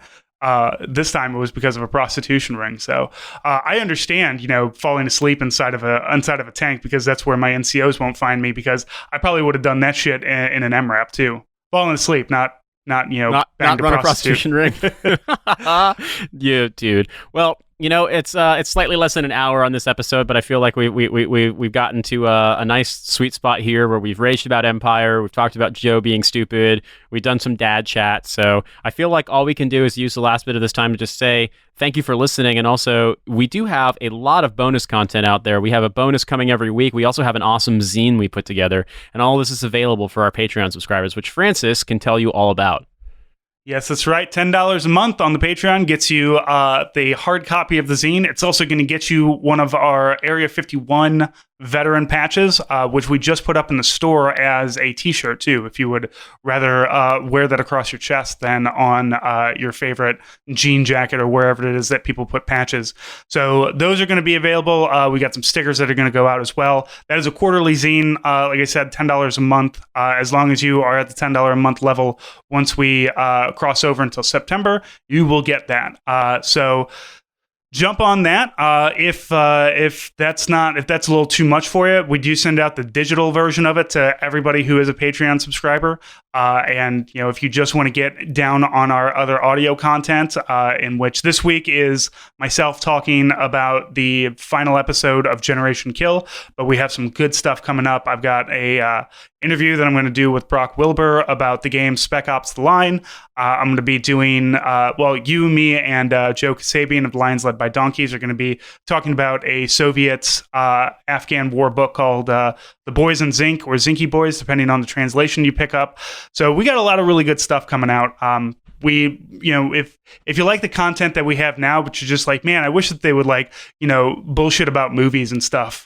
Speaker 1: this time it was because of a prostitution ring. So I understand, falling asleep inside of a tank, because that's where my NCOs won't find me, because I probably would have done that shit in an MRAP too. Falling asleep, not run
Speaker 2: a prostitution ring. Yeah, dude. Well, it's slightly less than an hour on this episode, but I feel like we've gotten to a nice sweet spot here where we've raged about Empire, we've talked about Joe being stupid, we've done some dad chat. So I feel like all we can do is use the last bit of this time to just say thank you for listening. And also, we do have a lot of bonus content out there. We have a bonus coming every week. We also have an awesome zine we put together, and all this is available for our Patreon subscribers, which Francis can tell you all about.
Speaker 1: Yes, that's right. $10 a month on the Patreon gets you the hard copy of the zine. It's also going to get you one of our Area 51 veteran patches, which we just put up in the store as a t-shirt too, if you would rather wear that across your chest than on your favorite jean jacket or wherever it is that people put patches. So those are going to be available. We got some stickers that are going to go out as well. That is a quarterly zine. Like I said, $10 a month, as long as you are at the $10 a month level. Once we cross over until September, you will get that. So jump on that. If that's a little too much for you, we do send out the digital version of it to everybody who is a Patreon subscriber. And if you just want to get down on our other audio content, in which this week is myself talking about the final episode of Generation Kill, but we have some good stuff coming up. I've got a interview that I'm going to do with Brock Wilbur about the game Spec Ops: The Line. I'm going to be doing, you, me, and Joe Kasabian of Lions Led by Donkeys are going to be talking about a Soviet Afghan war book called The Boys in Zinc, or Zinky Boys, depending on the translation you pick up. So we got a lot of really good stuff coming out. If you like the content that we have now, but you're just like, man, I wish that they would bullshit about movies and stuff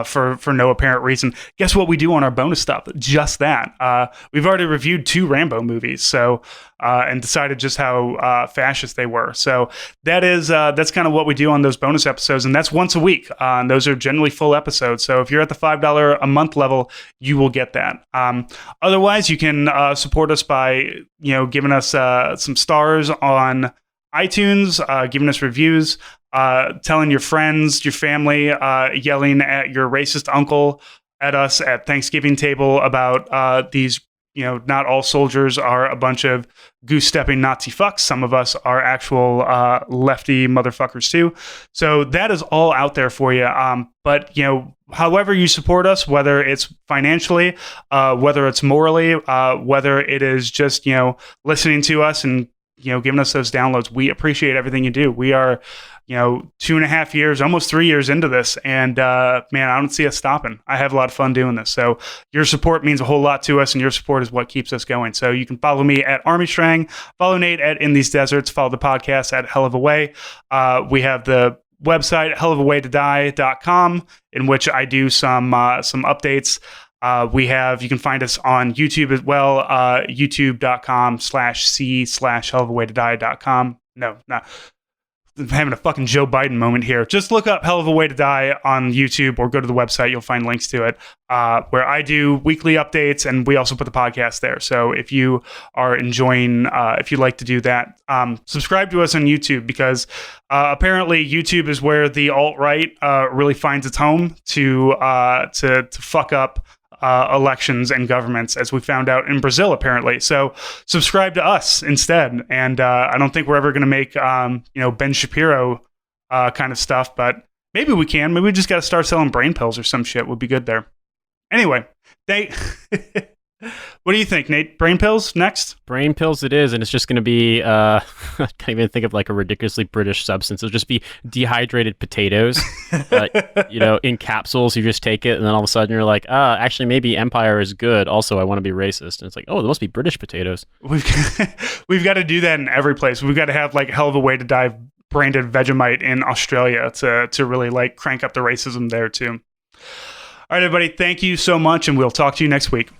Speaker 1: for no apparent reason. Guess what we do on our bonus stuff? Just that. We've already reviewed 2 Rambo movies, so and decided just how fascist they were. So that's kind of what we do on those bonus episodes, and that's once a week. And those are generally full episodes. So if you're at the $5 a month level, you will get that. Otherwise, you can support us by giving us some stars on iTunes, giving us reviews, telling your friends, your family, yelling at your racist uncle at us at Thanksgiving table about these, not all soldiers are a bunch of goose-stepping Nazi fucks. Some of us are actual lefty motherfuckers too. So that is all out there for you. But however you support us, whether it's financially, whether it's morally, whether it is just, listening to us and giving us those downloads, we appreciate everything you do. We are, 2.5 years, almost 3 years into this, and man, I don't see us stopping. I have a lot of fun doing this. So your support means a whole lot to us, and your support is what keeps us going. So you can follow me at Army Strang, follow Nate at In These Deserts, follow the podcast at Hell of a Way. We have the website hellofawaytodie.com, in which I do some updates. You can find us on YouTube as well, youtube.com/c/hellofawaytodie.com. No, not. I'm having a fucking Joe Biden moment here. Just look up Hell of a Way to Die on YouTube or go to the website. You'll find links to it, where I do weekly updates, and we also put the podcast there. So if you are enjoying, if you like to do that, subscribe to us on YouTube, because apparently YouTube is where the alt-right really finds its home to fuck up elections and governments, as we found out in Brazil, apparently. So subscribe to us instead. And I don't think we're ever going to make, Ben Shapiro kind of stuff, but maybe we can. Maybe we just got to start selling brain pills or some shit. Would be good there. Anyway, What do you think, Nate? Brain pills next?
Speaker 2: Brain pills it is, and it's just going to be, I can't even think of like a ridiculously British substance. It'll just be dehydrated potatoes, in capsules. You just take it, and then all of a sudden you're like, actually, maybe Empire is good. Also, I want to be racist. And it's like, oh, there must be British potatoes.
Speaker 1: We've got to do that in every place. We've got to have like hell of a way to dive branded Vegemite in Australia to really like crank up the racism there too. All right, everybody, thank you so much, and we'll talk to you next week.